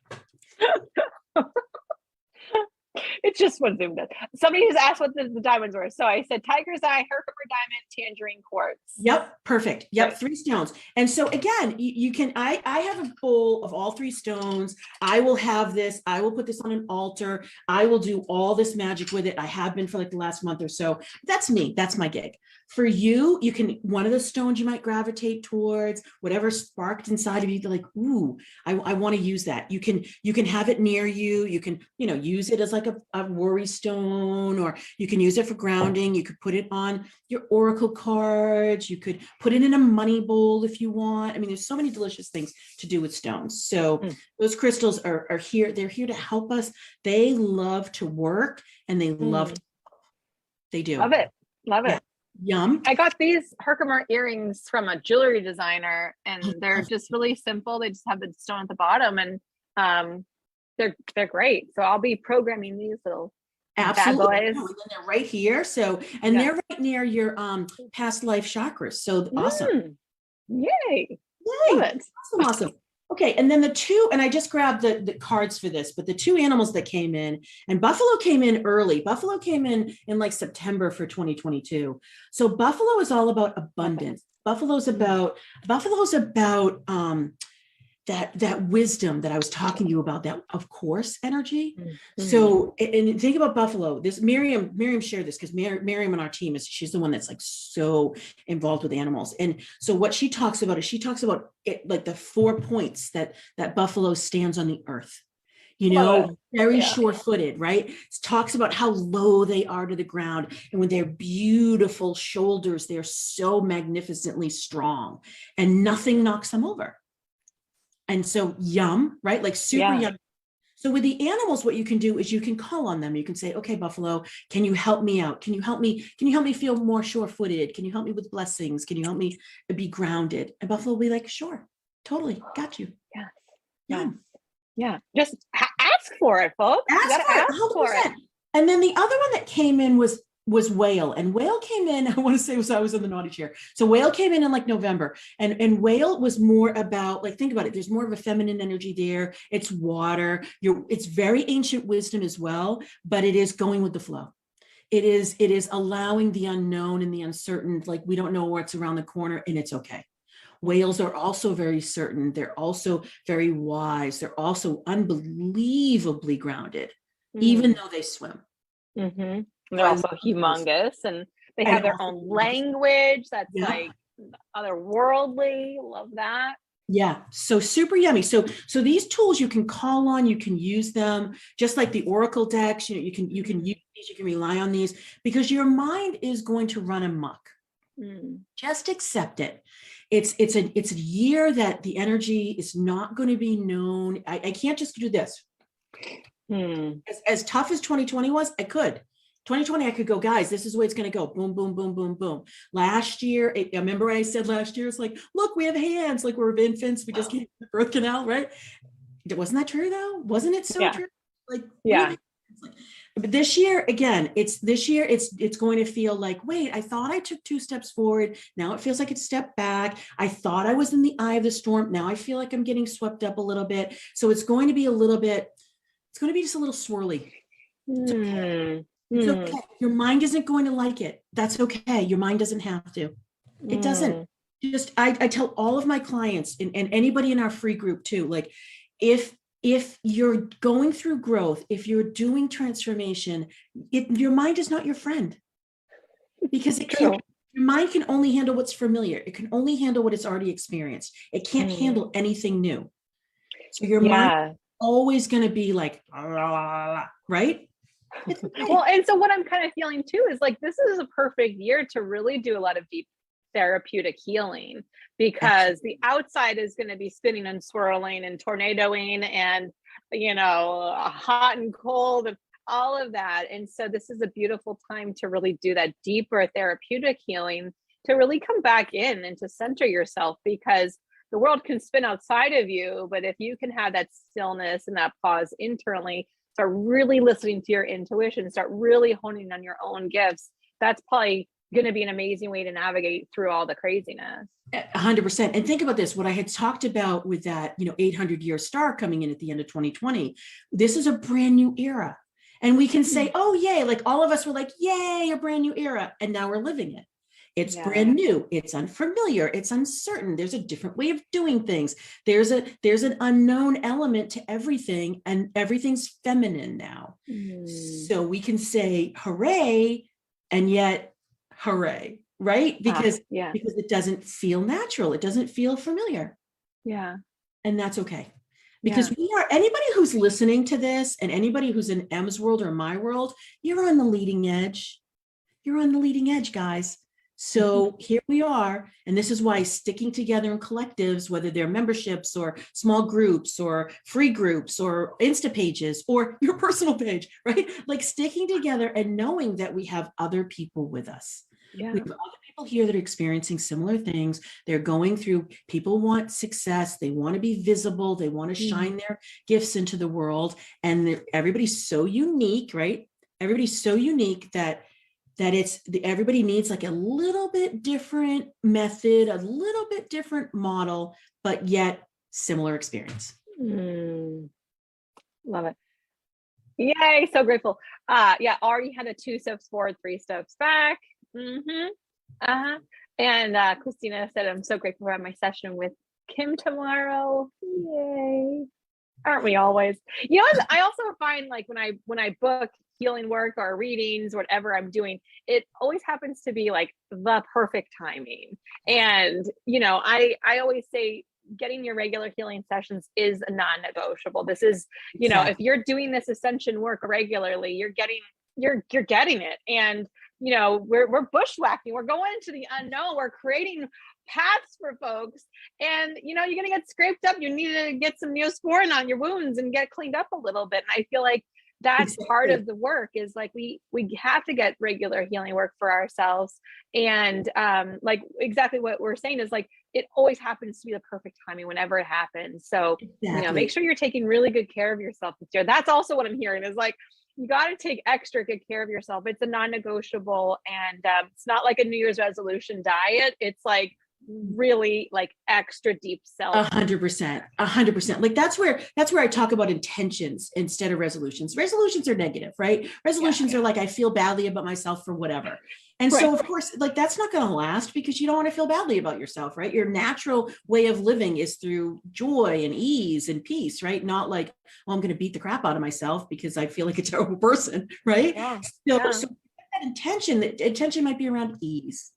It's just what Zoom does. Somebody has asked what the diamonds were. So I said tiger's eye, Herkimer diamond, tangerine quartz. Yep. Perfect. Yep. Right. 3 stones. And so again, you can, I have a bowl of all 3 stones. I will have this, I will put this on an altar. I will do all this magic with it. I have been for like the last month or so. That's me. That's my gig. For you, you can, one of the stones you might gravitate towards, whatever sparked inside of you, like, ooh, I want to use that. You can have it near you. You can, use it as like a worry stone, or you can use it for grounding. You could put it on your oracle cards. You could put it in a money bowl if you want. I mean, there's so many delicious things to do with stones. So those crystals are here. They're here to help us. They love to work and they love to, they do. Love it. Love it. Yeah. Yum. I got these Herkimer earrings from a jewelry designer, and they're just really simple. They just have the stone at the bottom, and they're great. So I'll be programming these little Absolutely. bad boys. No, and then they're right here. So, and they're right near your past life chakras. So awesome. Yay. Yay. Love it. Awesome. Okay. And then the two, and I just grabbed the cards for this, but the two animals that came in, and Buffalo came in early. Buffalo came in like September for 2022. So Buffalo is all about abundance. Buffalo's about that wisdom that I was talking to you about, that of course energy. So, and think about Buffalo, this Miriam shared this because Miriam on our team she's the one that's like so involved with animals. And so what she talks about it, like the 4 points that Buffalo stands on the earth, very sure-footed, right? It talks about how low they are to the ground, and with their beautiful shoulders, they're so magnificently strong and nothing knocks them over. And so yum, right? Like super yum. So with the animals, what you can do is you can call on them. You can say, okay, Buffalo, can you help me out? Can you help me feel more sure-footed? Can you help me with blessings? Can you help me be grounded? And Buffalo will be like, sure, totally, got you. Yeah. Just ask for it, folks. Ask for it. And then the other one that came in was Whale, and Whale came in, I want to say I was in the naughty chair. So Whale came in like November, and Whale was more about, like, think about it. There's more of a feminine energy there. It's water. It's very ancient wisdom as well, but it is going with the flow. It is allowing the unknown and the uncertain, like we don't know what's around the corner, and it's okay. Whales are also very certain. They're also very wise. They're also unbelievably grounded, even though they swim. They're also humongous, and they have their own language that's like otherworldly. Love that. Yeah, so super yummy. So these tools you can call on, you can use them just like the Oracle decks. You can use these, you can rely on these, because your mind is going to run amok. Just accept it. It's a year that the energy is not going to be known. I can't just do this. As tough as 2020 was, I could. 2020, I could go, guys, this is the way it's going to go. Boom, boom, boom, boom, boom. Last year, I remember what I said last year, it's like, look, we have hands, like we're infants. We just came to the birth canal, right? Wasn't that true though? Wasn't it so true? Like, but this year, again, it's going to feel like, wait, I thought I took 2 steps forward. Now it feels like it's stepped back. I thought I was in the eye of the storm. Now I feel like I'm getting swept up a little bit. So it's going to be just a little swirly. It's okay. Your mind isn't going to like it. That's okay. Your mind doesn't have to. It doesn't. Just, I tell all of my clients and anybody in our free group too, like if you're going through growth, if you're doing transformation, your mind is not your friend, because your mind can only handle what's familiar. It can only handle what it's already experienced. It can't handle anything new. So your mind is always going to be like, right? Well, and so what I'm kind of feeling too is like, this is a perfect year to really do a lot of deep therapeutic healing, because the outside is going to be spinning and swirling and tornadoing and, hot and cold and all of that. And so this is a beautiful time to really do that deeper therapeutic healing, to really come back in and to center yourself, because the world can spin outside of you. But if you can have that stillness and that pause internally, start really listening to your intuition, start really honing on your own gifts, that's probably going to be an amazing way to navigate through all the craziness. 100%. And think about this, what I had talked about with that, 800-year star coming in at the end of 2020, this is a brand new era. And we can say, oh, yay, like all of us were like, yay, a brand new era. And now we're living it. It's brand new. It's unfamiliar. It's uncertain. There's a different way of doing things. There's an unknown element to everything, and everything's feminine now. So we can say hooray, and yet hooray, right? Because it doesn't feel natural. It doesn't feel familiar. Yeah. And that's okay. Because anybody who's listening to this, and anybody who's in M's world or my world, you're on the leading edge. You're on the leading edge, guys. So here we are, and this is why sticking together in collectives, whether they're memberships or small groups or free groups or Insta pages or your personal page, right? Like sticking together and knowing that we have other people with us. Yeah. We have other people here that are experiencing similar things. They're going through, people want success. They want to be visible. They want to shine their gifts into the world. And everybody's so unique, right? Everybody's so unique that everybody needs like a little bit different method, a little bit different model, but yet similar experience. Love it. Yay, so grateful. Yeah, already had a 2 steps forward, 3 steps back. And Christina said, I'm so grateful for my session with Kim tomorrow. Yay. Aren't we always? You know, I also find like when I book healing work or readings, whatever I'm doing, it always happens to be like the perfect timing. And, you know, I always say getting your regular healing sessions is a non-negotiable. This is, you know, if you're doing this ascension work regularly, you're getting it. And, you know, we're bushwhacking, we're going into the unknown, we're creating paths for folks, and you know, you're going to get scraped up. You need to get some neosporin on your wounds and get cleaned up a little bit. And I feel like that's part of the work, is like we have to get regular healing work for ourselves. And like exactly what we're saying is like, it always happens to be the perfect timing whenever it happens. So, you know, make sure you're taking really good care of yourself this year. That's also what I'm hearing, is like, you got to take extra good care of yourself. It's a non-negotiable. And it's not like a New Year's resolution diet. It's like really like extra deep self. 100%. Like that's where I talk about intentions instead of resolutions. Resolutions are negative, right? Resolutions are like, I feel badly about myself for whatever. And so of course, like that's not going to last, because you don't want to feel badly about yourself, right? Your natural way of living is through joy and ease and peace, right? Not like, well, I'm going to beat the crap out of myself because I feel like a terrible person, right? So that intention might be around ease.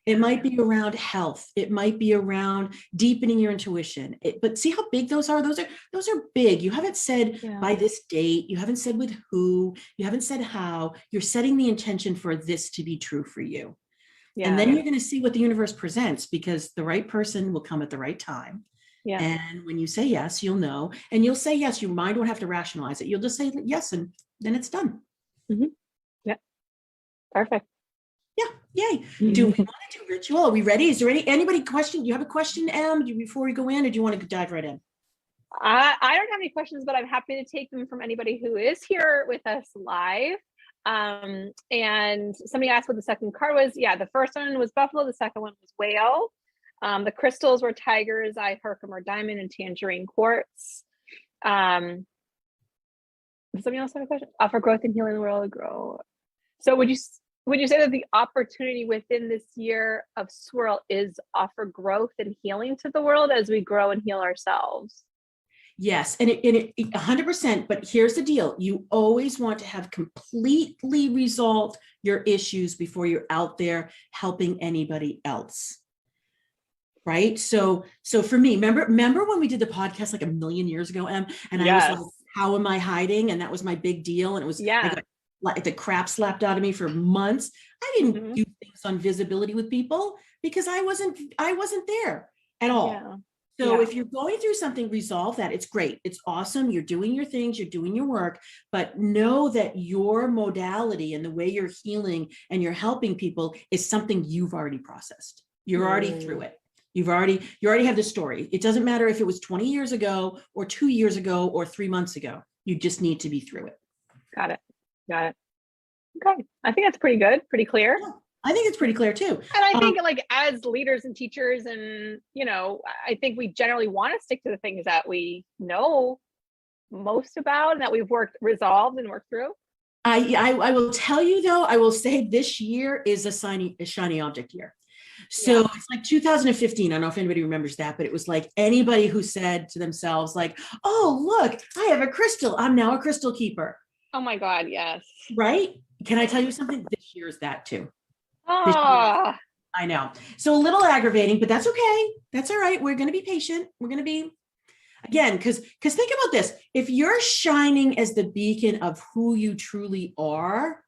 It might be around health. It might be around deepening your intuition. But see how big those are? Those are big. You haven't said by this date. You haven't said with who. You haven't said how. You're setting the intention for this to be true for you. And then you're going to see what the universe presents, because the right person will come at the right time. And when you say yes, you'll know. And you'll say yes. Your mind won't have to rationalize it. You'll just say yes, and then it's done. Yeah. Perfect. Yeah, yay. Do we want to do ritual? Are we ready? Is there anybody question? Do you have a question, Em, before we go in, or do you want to dive right in? I don't have any questions, but I'm happy to take them from anybody who is here with us live. And somebody asked what the second card was. Yeah, the first one was buffalo. The second one was whale. The crystals were tiger's eye, Herkimer diamond, and tangerine quartz. Does somebody else have a question? For growth and healing the world, grow. So would you say that the opportunity within this year of swirl is offer growth and healing to the world as we grow and heal ourselves? Yes, and it 100%. But here's the deal: you always want to have completely resolved your issues before you're out there helping anybody else. Right. So for me, remember when we did the podcast like a million years ago, Em, and I was like, how am I hiding? And that was my big deal. And it was like the crap slapped out of me for months. I didn't do things on visibility with people because I wasn't there at all. So if you're going through something, resolve that. It's great. It's awesome. You're doing your things, you're doing your work, but know that your modality and the way you're healing and you're helping people is something you've already processed. You're already through it. You already have the story. It doesn't matter if it was 20 years ago or 2 years ago or 3 months ago. You just need to be through it. Got it. Okay. I think that's pretty good, pretty clear. Yeah, I think it's pretty clear too. And I think like as leaders and teachers, and, you know, I think we generally want to stick to the things that we know most about and that we've resolved and worked through. I will tell you though, I will say this year is a shiny object year. So it's like 2015. I don't know if anybody remembers that, but it was like anybody who said to themselves like, oh, look, I have a crystal. I'm now a crystal keeper. Oh my God. Yes. Right. Can I tell you something? This year is that too. I know. So a little aggravating, but that's okay. That's all right. We're going to be patient. We're going to be, again, because think about this. If you're shining as the beacon of who you truly are,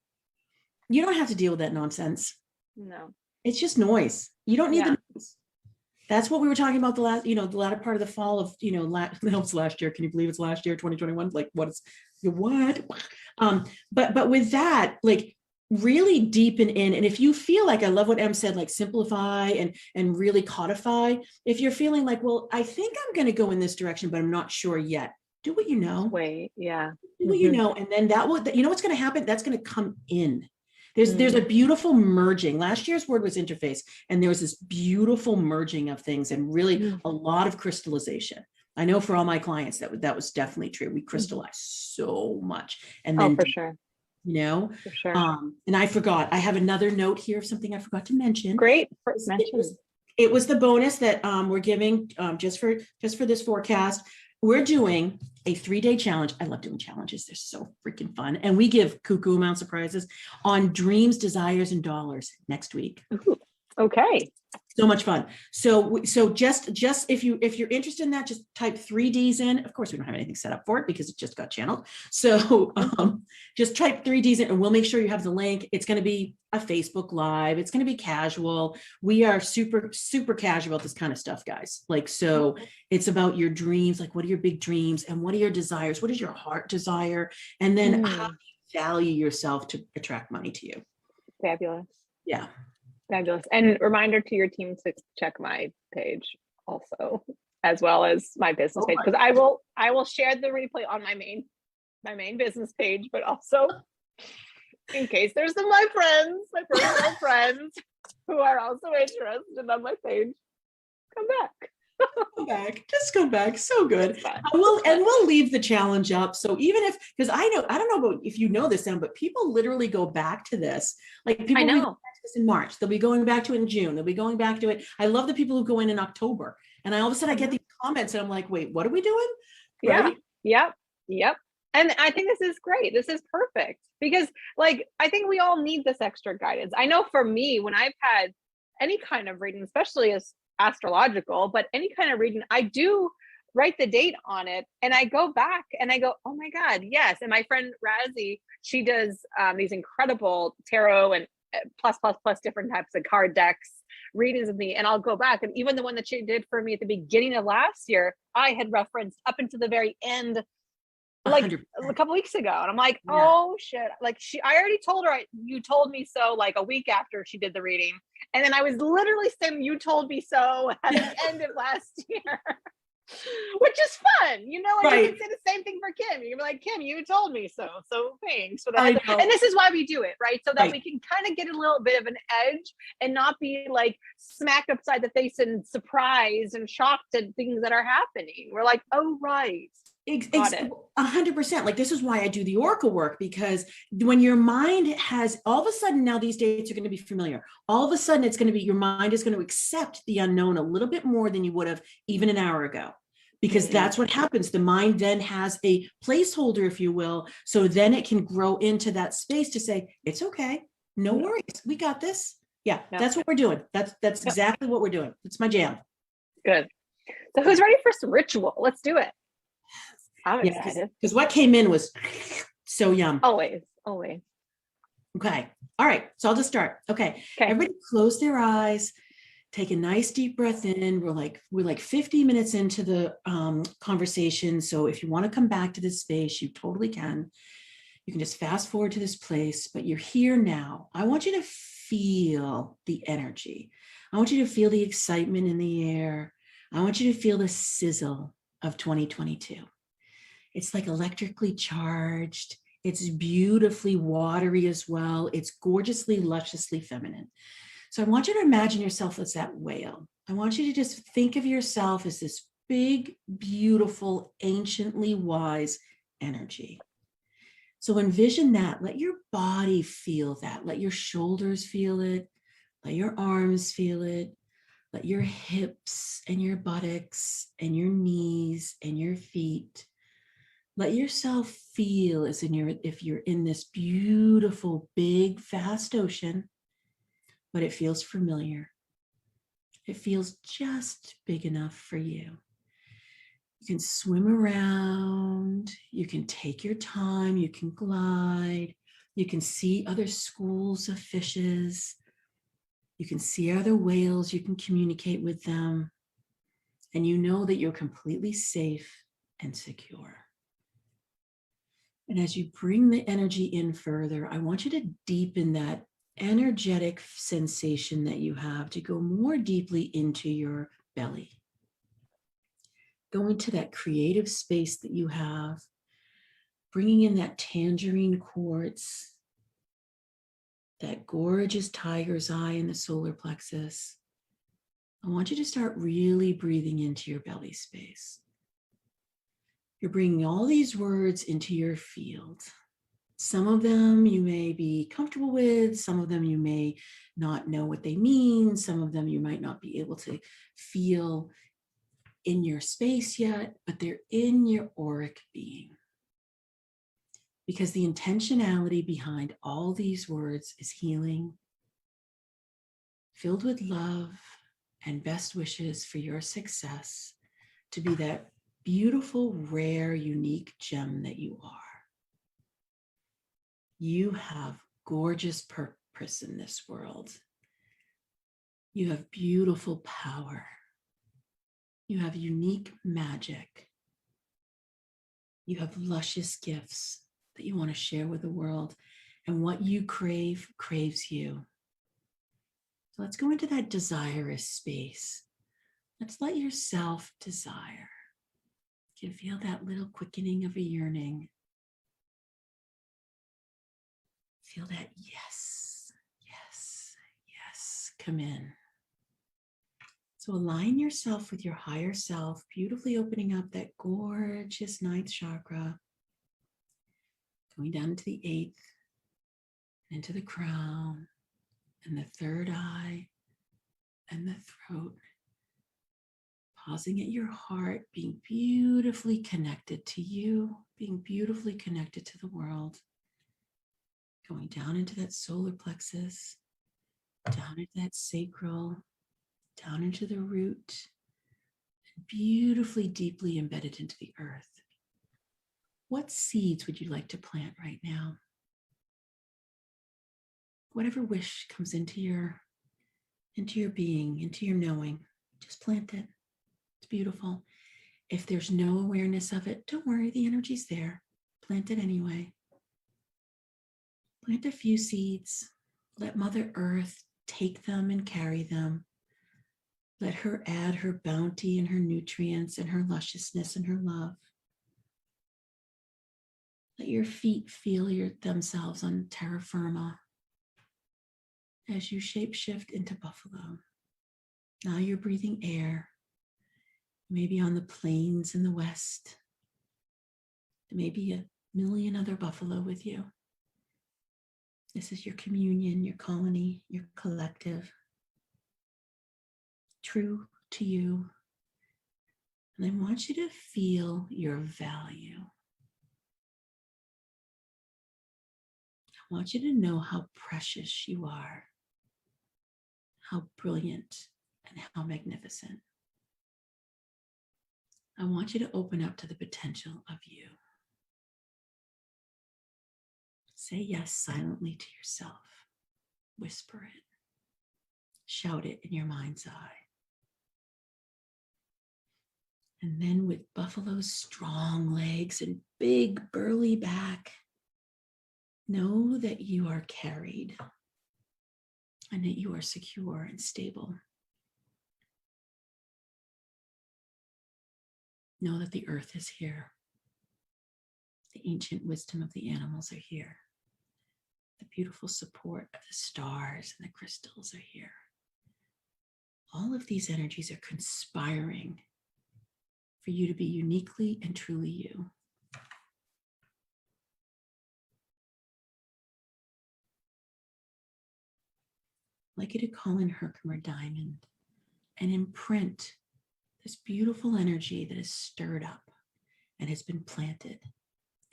you don't have to deal with that nonsense. No. It's just noise. You don't need the noise. That's what we were talking about the latter part of the fall of, last year. Can you believe it's last year, 2021? Like what? But with that, like really deepen in. And if you feel like, I love what Em said, like simplify and really codify. If you're feeling like, well, I think I'm going to go in this direction, but I'm not sure yet, do what you know. Wait, yeah. Do what you know, and then that will, you know what's going to happen? That's going to come in. There's a beautiful merging. Last year's word was interface, and there was this beautiful merging of things and really a lot of crystallization. I know for all my clients that was definitely true. We crystallized so much, and then for sure. you know, For sure. And I forgot. I have another note here of something I forgot to mention. Great. It was the bonus that we're giving just for this forecast. We're doing a 3-day challenge. I love doing challenges. They're so freaking fun. And we give cuckoo amounts of prizes on dreams, desires, and dollars next week. Ooh, okay. So much fun. So just if you're interested in that, just type 3Ds in. Of course, we don't have anything set up for it because it just got channeled. So just type 3Ds in and we'll make sure you have the link. It's going to be a Facebook Live. It's going to be casual. We are super, super casual about this kind of stuff, guys. Like, so it's about your dreams. Like, what are your big dreams and what are your desires? What is your heart desire? And then how do you value yourself to attract money to you? Fabulous. Yeah. Fabulous. And reminder to your team to check my page also, as well as my business page, because I will share the replay on my main business page, but also in case there's my personal friends who are also interested on my page, come back. Just come back. So good. We'll leave the challenge up. So even if, because I don't know about if you know this, Em, but people literally go back to this. Like people go back to this in March. They'll be going back to it in June. They'll be going back to it. I love the people who go in October. And all of a sudden I get these comments and I'm like, wait, what are we doing? Right? Yeah. Yep. And I think this is great. This is perfect because like, I think we all need this extra guidance. I know for me, when I've had any kind of reading, especially as astrological, but any kind of reading, I do write the date on it and I go back and I go, oh my God, yes. And my friend Razzie, she does these incredible tarot and plus different types of card decks readings of me. And I'll go back. And even the one that she did for me at the beginning of last year, I had referenced up into the very end, like 100%. A couple weeks ago. And I'm like, oh shit. Like I already told her, you told me so, like a week after she did the reading. And then I was literally saying, you told me so at the end of last year, which is fun, you know, and you can say the same thing for Kim. You can be like, Kim, you told me so. So thanks for that. And this is why we do it, right? So that we can kind of get a little bit of an edge and not be like smacked upside the face and surprised and shocked at things that are happening. We're like, oh, right. 100%. Like this is why I do the oracle work, because when your mind has all of a sudden, now these dates are going to be familiar. All of a sudden it's going to be, your mind is going to accept the unknown a little bit more than you would have even an hour ago, because that's what happens. The mind then has a placeholder, if you will. So then it can grow into that space to say, it's okay. No worries. We got this. Yeah. That's what we're doing. That's exactly what we're doing. It's my jam. Good. So who's ready for some ritual? Let's do it. I'm excited. Because what came in was so yum. Always. Okay. All right. So I'll just start. Okay. Everybody close their eyes, take a nice deep breath in. We're like 50 minutes into the conversation. So if you want to come back to this space, you totally can. You can just fast forward to this place, but you're here now. I want you to feel the energy. I want you to feel the excitement in the air. I want you to feel the sizzle of 2022. It's like electrically charged. It's beautifully watery as well. It's gorgeously, lusciously feminine. So I want you to imagine yourself as that whale. I want you to just think of yourself as this big, beautiful, anciently wise energy. So envision that. Let your body feel that. Let your shoulders feel it. Let your arms feel it. Let your hips and your buttocks and your knees and your feet. Let yourself feel as if you're in this beautiful, big, vast ocean, but it feels familiar. It feels just big enough for you. You can swim around. You can take your time. You can glide. You can see other schools of fishes. You can see other whales. You can communicate with them. And you know that you're completely safe and secure. And as you bring the energy in further, I want you to deepen that energetic sensation that you have to go more deeply into your belly. Go into that creative space that you have, bringing in that tangerine quartz, that gorgeous tiger's eye in the solar plexus. I want you to start really breathing into your belly space. You're bringing all these words into your field. Some of them you may be comfortable with, some of them you may not know what they mean, some of them you might not be able to feel in your space yet, but they're in your auric being. Because the intentionality behind all these words is healing, filled with love and best wishes for your success to be that beautiful, rare, unique gem that you are. You have gorgeous purpose in this world. You have beautiful power. You have unique magic. You have luscious gifts that you want to share with the world. And what you crave, craves you. So let's go into that desirous space. Let's let yourself desire. You can feel that little quickening of a yearning. Feel that yes, yes, yes, come in. So align yourself with your higher self, beautifully opening up that gorgeous ninth chakra, going down into the eighth, into the crown, and the third eye, and the throat. Pausing at your heart, being beautifully connected to you, being beautifully connected to the world. Going down into that solar plexus, down into that sacral, down into the root, and beautifully deeply embedded into the earth. What seeds would you like to plant right now? Whatever wish comes into your being, into your knowing, just plant it. It's beautiful. If there's no awareness of it, don't worry, the energy's there. Plant it anyway. Plant a few seeds. Let Mother Earth take them and carry them. Let her add her bounty and her nutrients and her lusciousness and her love. Let your feet feel themselves on terra firma as you shapeshift into buffalo. Now you're breathing air, maybe on the plains in the west. There may be a million other buffalo with you. This is your communion, your colony, your collective. True to you. And I want you to feel your value. I want you to know how precious you are, how brilliant and how magnificent. I want you to open up to the potential of you. Say yes silently to yourself. Whisper it. Shout it in your mind's eye. And then with Buffalo's strong legs and big burly back, know that you are carried and that you are secure and stable. Know that the earth is here. The ancient wisdom of the animals are here. The beautiful support of the stars and the crystals are here. All of these energies are conspiring for you to be uniquely and truly you. I'd like you to call in Herkimer Diamond and imprint this beautiful energy that is stirred up and has been planted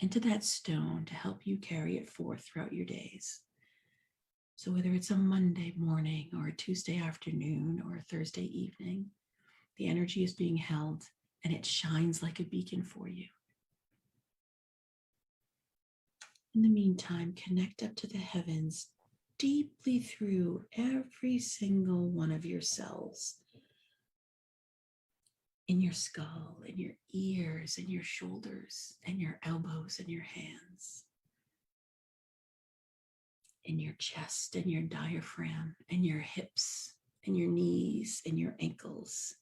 into that stone to help you carry it forth throughout your days. So whether it's a Monday morning or a Tuesday afternoon or a Thursday evening, the energy is being held and it shines like a beacon for you. In the meantime, connect up to the heavens deeply through every single one of your cells. in your skull, in your ears, in your shoulders, and your elbows, and your hands, in your chest, and your diaphragm, and your hips, and your knees, and your ankles,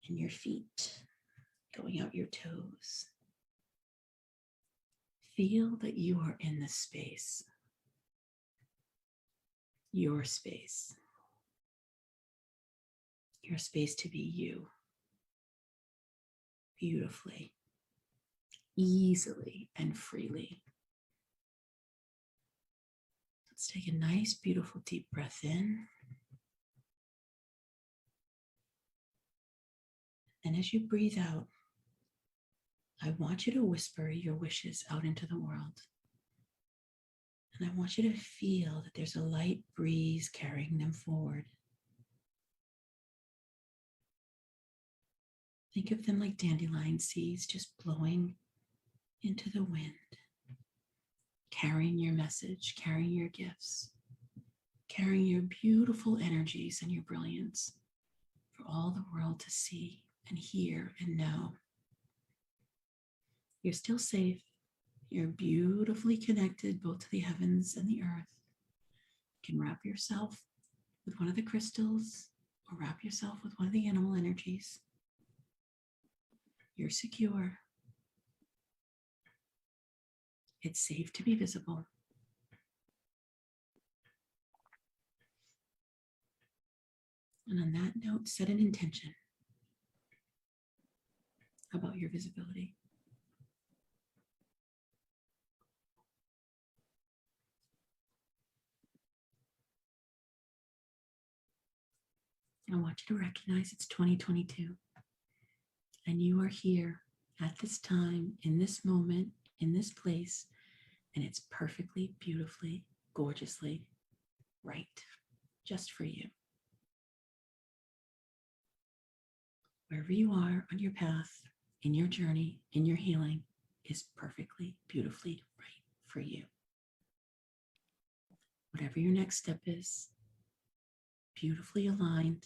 and your feet, going out your toes. Feel that you are in this space, your space to be you, beautifully, easily, and freely. Let's take a nice, beautiful, deep breath in. And as you breathe out, I want you to whisper your wishes out into the world. And I want you to feel that there's a light breeze carrying them forward. Think of them like dandelion seeds just blowing into the wind, carrying your message, carrying your gifts, carrying your beautiful energies and your brilliance for all the world to see and hear and know. You're still safe. You're beautifully connected both to the heavens and the earth. You can wrap yourself with one of the crystals or wrap yourself with one of the animal energies. You're secure. It's safe to be visible. And on that note, set an intention about your visibility. I want you to recognize it's 2022 and you are here at this time, in this moment, in this place, and it's perfectly, beautifully, gorgeously right, just for you. Wherever you are on your path, in your journey, in your healing, is perfectly, beautifully right for you. Whatever your next step is, beautifully aligned,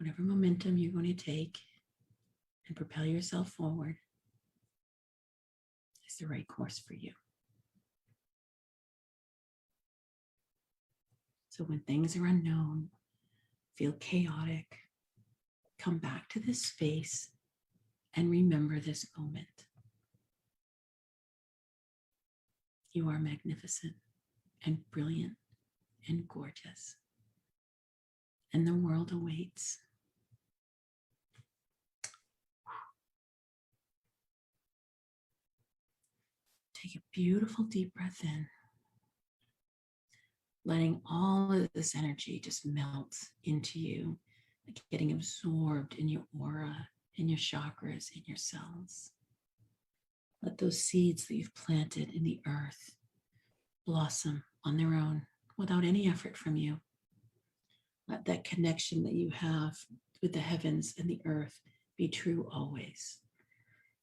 whatever momentum you're going to take and propel yourself forward is the right course for you. So when things are unknown, feel chaotic, come back to this space and remember this moment. You are magnificent and brilliant and gorgeous, and the world awaits. Take a beautiful deep breath in, letting all of this energy just melt into you, like getting absorbed in your aura, in your chakras, in your cells. Let those seeds that you've planted in the earth blossom on their own without any effort from you. Let that connection that you have with the heavens and the earth be true always.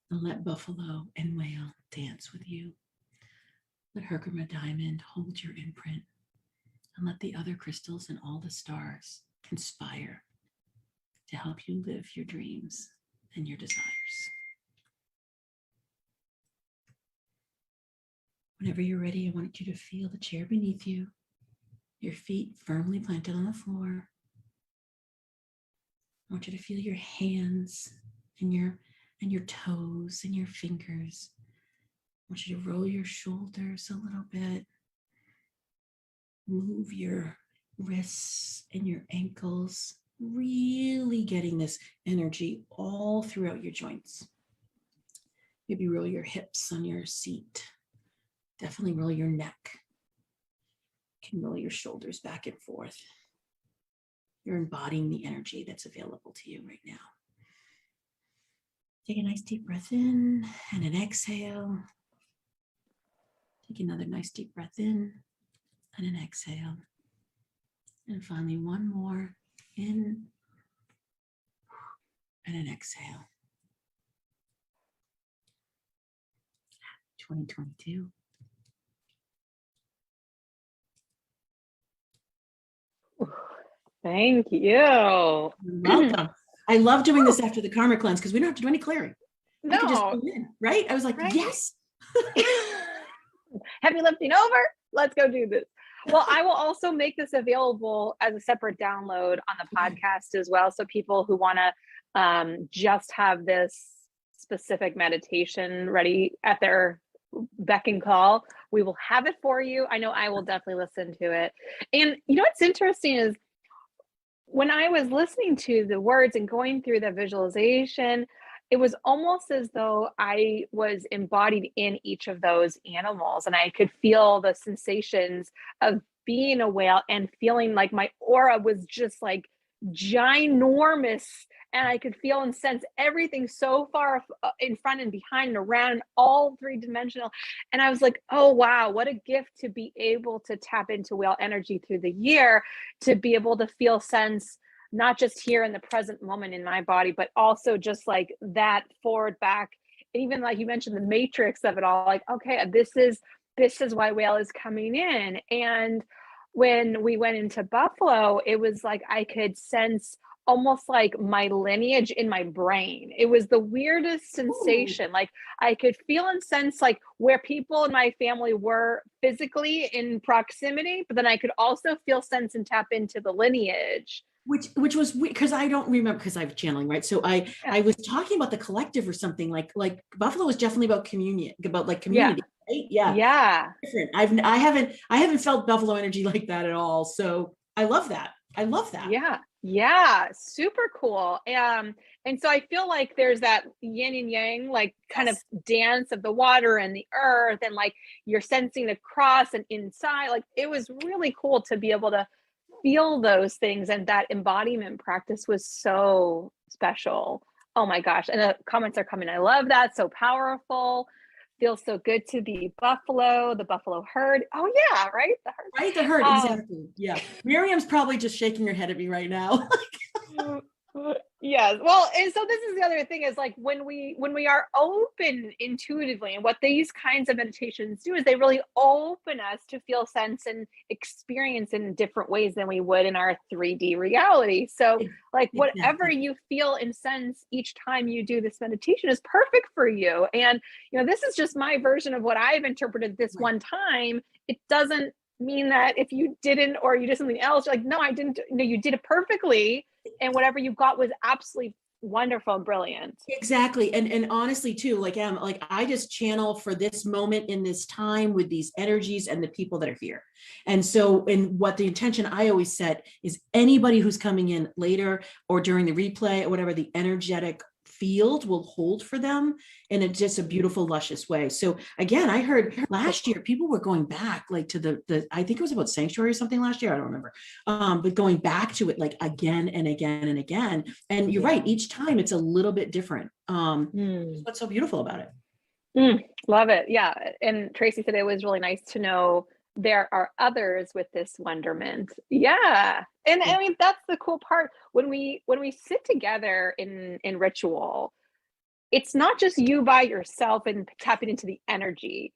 And let buffalo and whale dance with you. Let Herkimer diamond hold your imprint. And let the other crystals and all the stars conspire to help you live your dreams and your desires. Whenever you're ready, I want you to feel the chair beneath you, your feet firmly planted on the floor. I want you to feel your hands and your toes and your fingers. I want you to roll your shoulders a little bit. Move your wrists and your ankles, really getting this energy all throughout your joints. Maybe roll your hips on your seat. Definitely roll your neck. You can roll your shoulders back and forth. You're embodying the energy that's available to you right now. Take a nice deep breath in and an exhale. Take another nice deep breath in and an exhale. And finally, one more in and an exhale. 2022. Thank you. You're welcome. I love doing this after the karma cleanse because we don't have to do any clearing. I could just No, go in, right? I was like, right? yes. Heavy lifting over. Let's go do this. Well, I will also make this available as a separate download on the podcast as well. So people who want to just have this specific meditation ready at their beck and call, we will have it for you. I know I will definitely listen to it. And you know what's interesting is when I was listening to the words and going through the visualization, it was almost as though I was embodied in each of those animals, and I could feel the sensations of being a whale and feeling like my aura was just like ginormous, and I could feel and sense everything so far in front and behind and around, and all three-dimensional. And I was like, oh wow, what a gift to be able to tap into whale energy through the year, to be able to feel sense not just here in the present moment in my body, but also just like that forward, back, and even like you mentioned, the matrix of it all. Like, okay, this is why whale is coming in. And when we went into Buffalo, it was like I could sense almost like my lineage in my brain. It was the weirdest sensation. Ooh. Like I could feel and sense like where people in my family were physically in proximity, but then I could also feel, sense, and tap into the lineage. Which was weird because I don't remember because I was channeling, right? So Yeah. I was talking about the collective or something like Buffalo was definitely about communion, about like Yeah. community, right? Yeah. Yeah. Different. I haven't felt Buffalo energy like that at all. So I love that. I love that. Yeah. Yeah. Super cool. And so I feel like there's that yin and yang, like kind of Yes. dance of the water and the earth, and like you're sensing across and inside. Like it was really cool to be able to feel those things. And that embodiment practice was so special. Oh my gosh. And the comments are coming. I love that. So powerful. Feels so good to be Buffalo, the Buffalo herd. Oh yeah, right? The Right? The herd, herd. exactly. Yeah. Miriam's probably just shaking her head at me right now. Yes. Well, and so this is the other thing is like when we are open intuitively, and what these kinds of meditations do is they really open us to feel, sense, and experience in different ways than we would in our 3D reality. So like whatever Exactly. you feel and sense each time you do this meditation is perfect for you. And this is just my version of what I've interpreted this Right. one time. It doesn't mean that if you didn't, or you did something else, you're like, no, I didn't. No, you did it perfectly, and whatever you got was absolutely wonderful and brilliant. Exactly. And honestly too, like I just channel for this moment in this time with these energies and the people that are here. And so, and what the intention I always set is anybody who's coming in later or during the replay or whatever, the energetic field will hold for them in just a beautiful, luscious way. So again, I heard last year people were going back like to the I think it was about sanctuary or something last year. I don't remember. But going back to it like again and again and again. And you're right, each time it's a little bit different. Mm. What's so beautiful about it. Love it. Yeah. And Tracy said it was really nice to know there are others with this wonderment. Yeah. And Yeah. I mean that's the cool part when we sit together in ritual. It's not just you by yourself and tapping into the energy.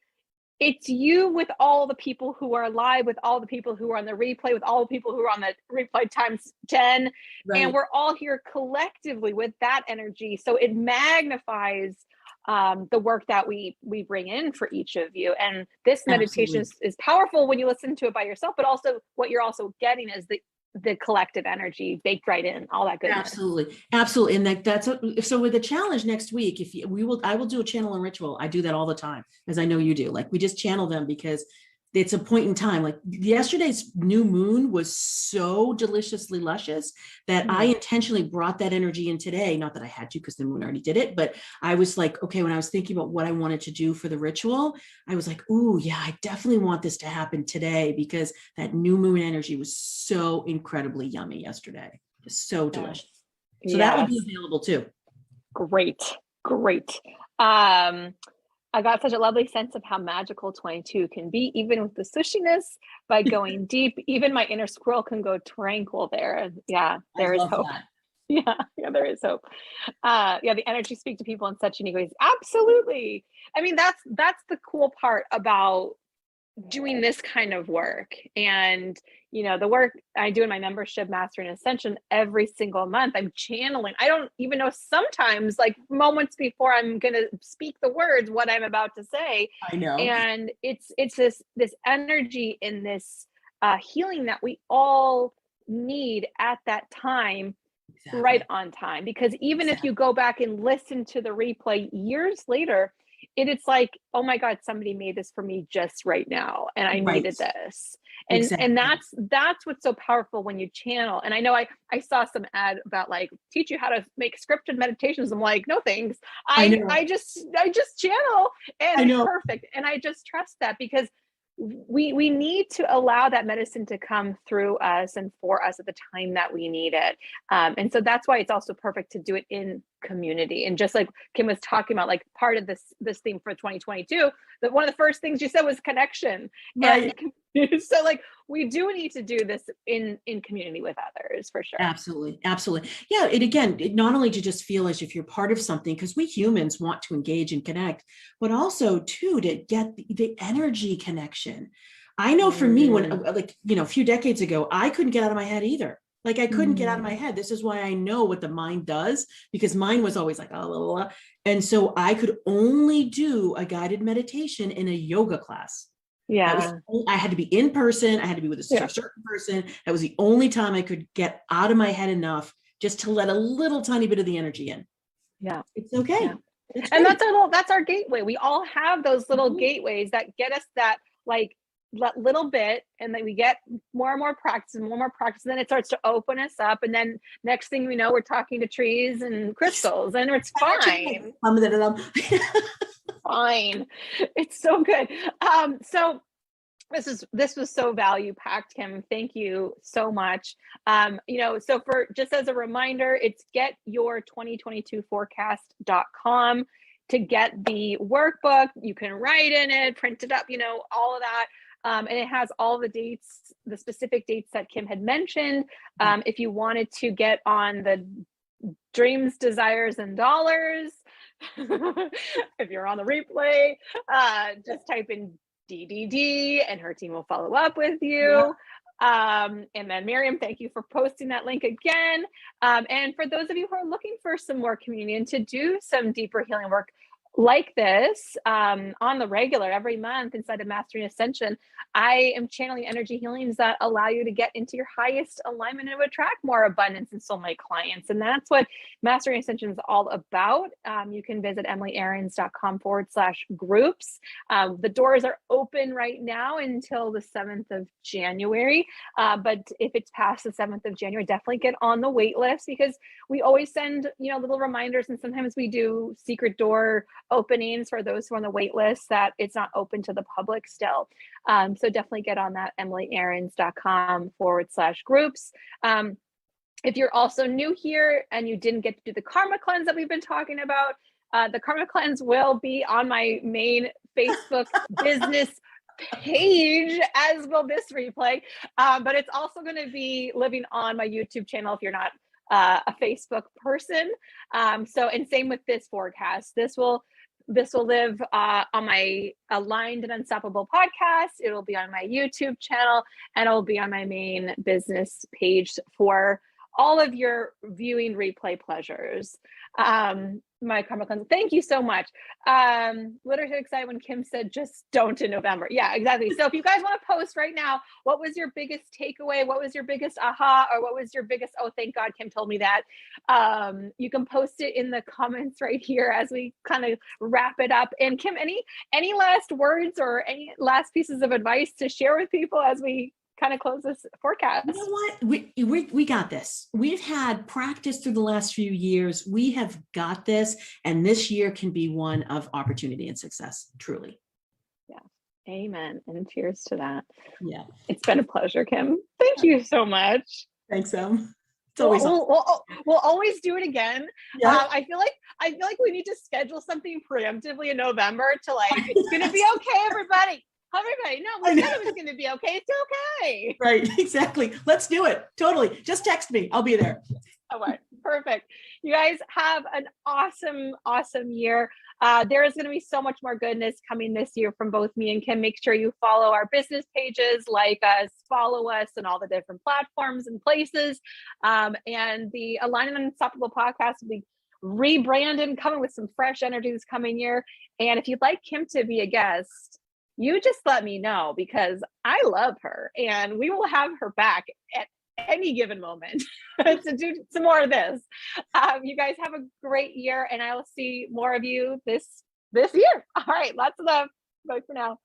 It's you with all the people who are live, with all the people who are on the replay, with all the people who are on the replay times 10. And Right. we're all here collectively with that energy. So it magnifies the work that we bring in for each of you. And this meditation Absolutely. is powerful when you listen to it by yourself, but also what you're also getting is the collective energy baked right in, all that goodness. Absolutely. Absolutely. And so with the challenge next week, if you, I will do a channel and ritual. I do that all the time, as I know you do. Like we just channel them because it's a point in time. Like yesterday's new moon was so deliciously luscious that I intentionally brought that energy in today. Not that I had to because the moon already did it, but I was like, okay, when I was thinking about what I wanted to do for the ritual, I was like, ooh, yeah, I definitely want this to happen today because that new moon energy was so incredibly yummy yesterday. Just so Yes. delicious. So that will Yes. be available too. Great. I got such a lovely sense of how magical 22 can be, even with the sushiness, by going deep. Even my inner squirrel can go tranquil there. Yeah, I there is love hope. that. Yeah, there is hope. Yeah, the energy speak to people in such unique ways. Absolutely. I mean, that's the cool part about doing this kind of work. And, the work I do in my membership, Mastering Ascension, every single month, I'm channeling. I don't even know sometimes, like moments before I'm going to speak the words, what I'm about to say. I know. And it's this energy in this healing that we all need at that time, Exactly. right on time. Because even if you go back and listen to the replay years later, it's like, oh my God, somebody made this for me just right now, and I Right. needed this. Exactly. And that's what's so powerful when you channel. And I know I saw some ad about like teach you how to make scripted meditations. I'm like, no thanks. I know. I just channel, and I it's know. perfect. And I just trust that, because we need to allow that medicine to come through us and for us at the time that we need it. And so that's why it's also perfect to do it in community. And just like Kim was talking about, like part of this theme for 2022, that one of the first things you said was connection. Right. And so like we do need to do this in community with others, for sure. Absolutely. Absolutely. Yeah. And again, not only to just feel as if you're part of something, because we humans want to engage and connect, but also too, to get the energy connection. I know for me, when like, a few decades ago, I couldn't get out of my head either. Like I couldn't get out of my head. This is why I know what the mind does, because mine was always like, oh, blah, blah, blah. And so I could only do a guided meditation in a yoga class. Yeah. I had to be in person. I had to be with a certain person. That was the only time I could get out of my head enough just to let a little tiny bit of the energy in. Yeah. It's okay. Yeah. And that's our gateway. We all have those little gateways that get us that like little bit, and then we get more and more practice and more practice, and then it starts to open us up, and then next thing we know, we're talking to trees and crystals, and it's fine. Fine. It's so good. So this was so value packed, Kim. Thank you so much. So for just as a reminder, it's getyour2022forecast.com to get the workbook. You can write in it, print it up, all of that. And it has all the dates, the specific dates that Kim had mentioned. If you wanted to get on the dreams, desires, and dollars, if you're on the replay, just type in DDD and her team will follow up with you. And then Miriam, thank you for posting that link again. And for those of you who are looking for some more community and to do some deeper healing work like this on the regular every month inside of Mastering Ascension, I am channeling energy healings that allow you to get into your highest alignment and attract more abundance and soulmate clients. And that's what Mastering Ascension is all about. You can visit emilyarons.com/groups. The doors are open right now until the 7th of January. But if it's past the 7th of January, definitely get on the wait list, because we always send, little reminders, and sometimes we do secret door openings for those who are on the wait list that it's not open to the public still. So definitely get on that emilyarons.com/groups. If you're also new here and you didn't get to do the karma cleanse that we've been talking about, the karma cleanse will be on my main Facebook business page, as will this replay. But it's also going to be living on my YouTube channel if you're not a Facebook person. And same with this forecast. This will live on my Aligned and Unstoppable podcast. It will be on my YouTube channel, and it will be on my main business page for all of your viewing replay pleasures. My karma cleanse. Thank you so much. Literally excited when Kim said just don't in November. Yeah, exactly. So if you guys want to post right now, what was your biggest takeaway? What was your biggest aha? Or what was your biggest, oh, thank God Kim told me that? You can post it in the comments right here as we kind of wrap it up. And Kim, any last words or any last pieces of advice to share with people as we kind of close this forecast? You know what? We got this. We've had practice through the last few years. We have got this. And this year can be one of opportunity and success, truly. Yeah. Amen. And cheers to that. Yeah. It's been a pleasure, Kim. Thank you so much. Thanks, It's always we'll always do it again. Yeah. I feel like we need to schedule something preemptively in November to it's gonna be okay, everybody. Everybody, no, we said it was going to be okay. It's okay. Right, exactly. Let's do it. Totally. Just text me. I'll be there. All right, perfect. You guys have an awesome, awesome year. There is going to be so much more goodness coming this year from both me and Kim. Make sure you follow our business pages, like us, follow us on all the different platforms and places. And the Align and Unstoppable podcast will be rebranded and coming with some fresh energy this coming year. And if you'd like Kim to be a guest, you just let me know, because I love her and we will have her back at any given moment to do some more of this. You guys have a great year, and I will see more of you this year. All right, lots of love. Bye for now.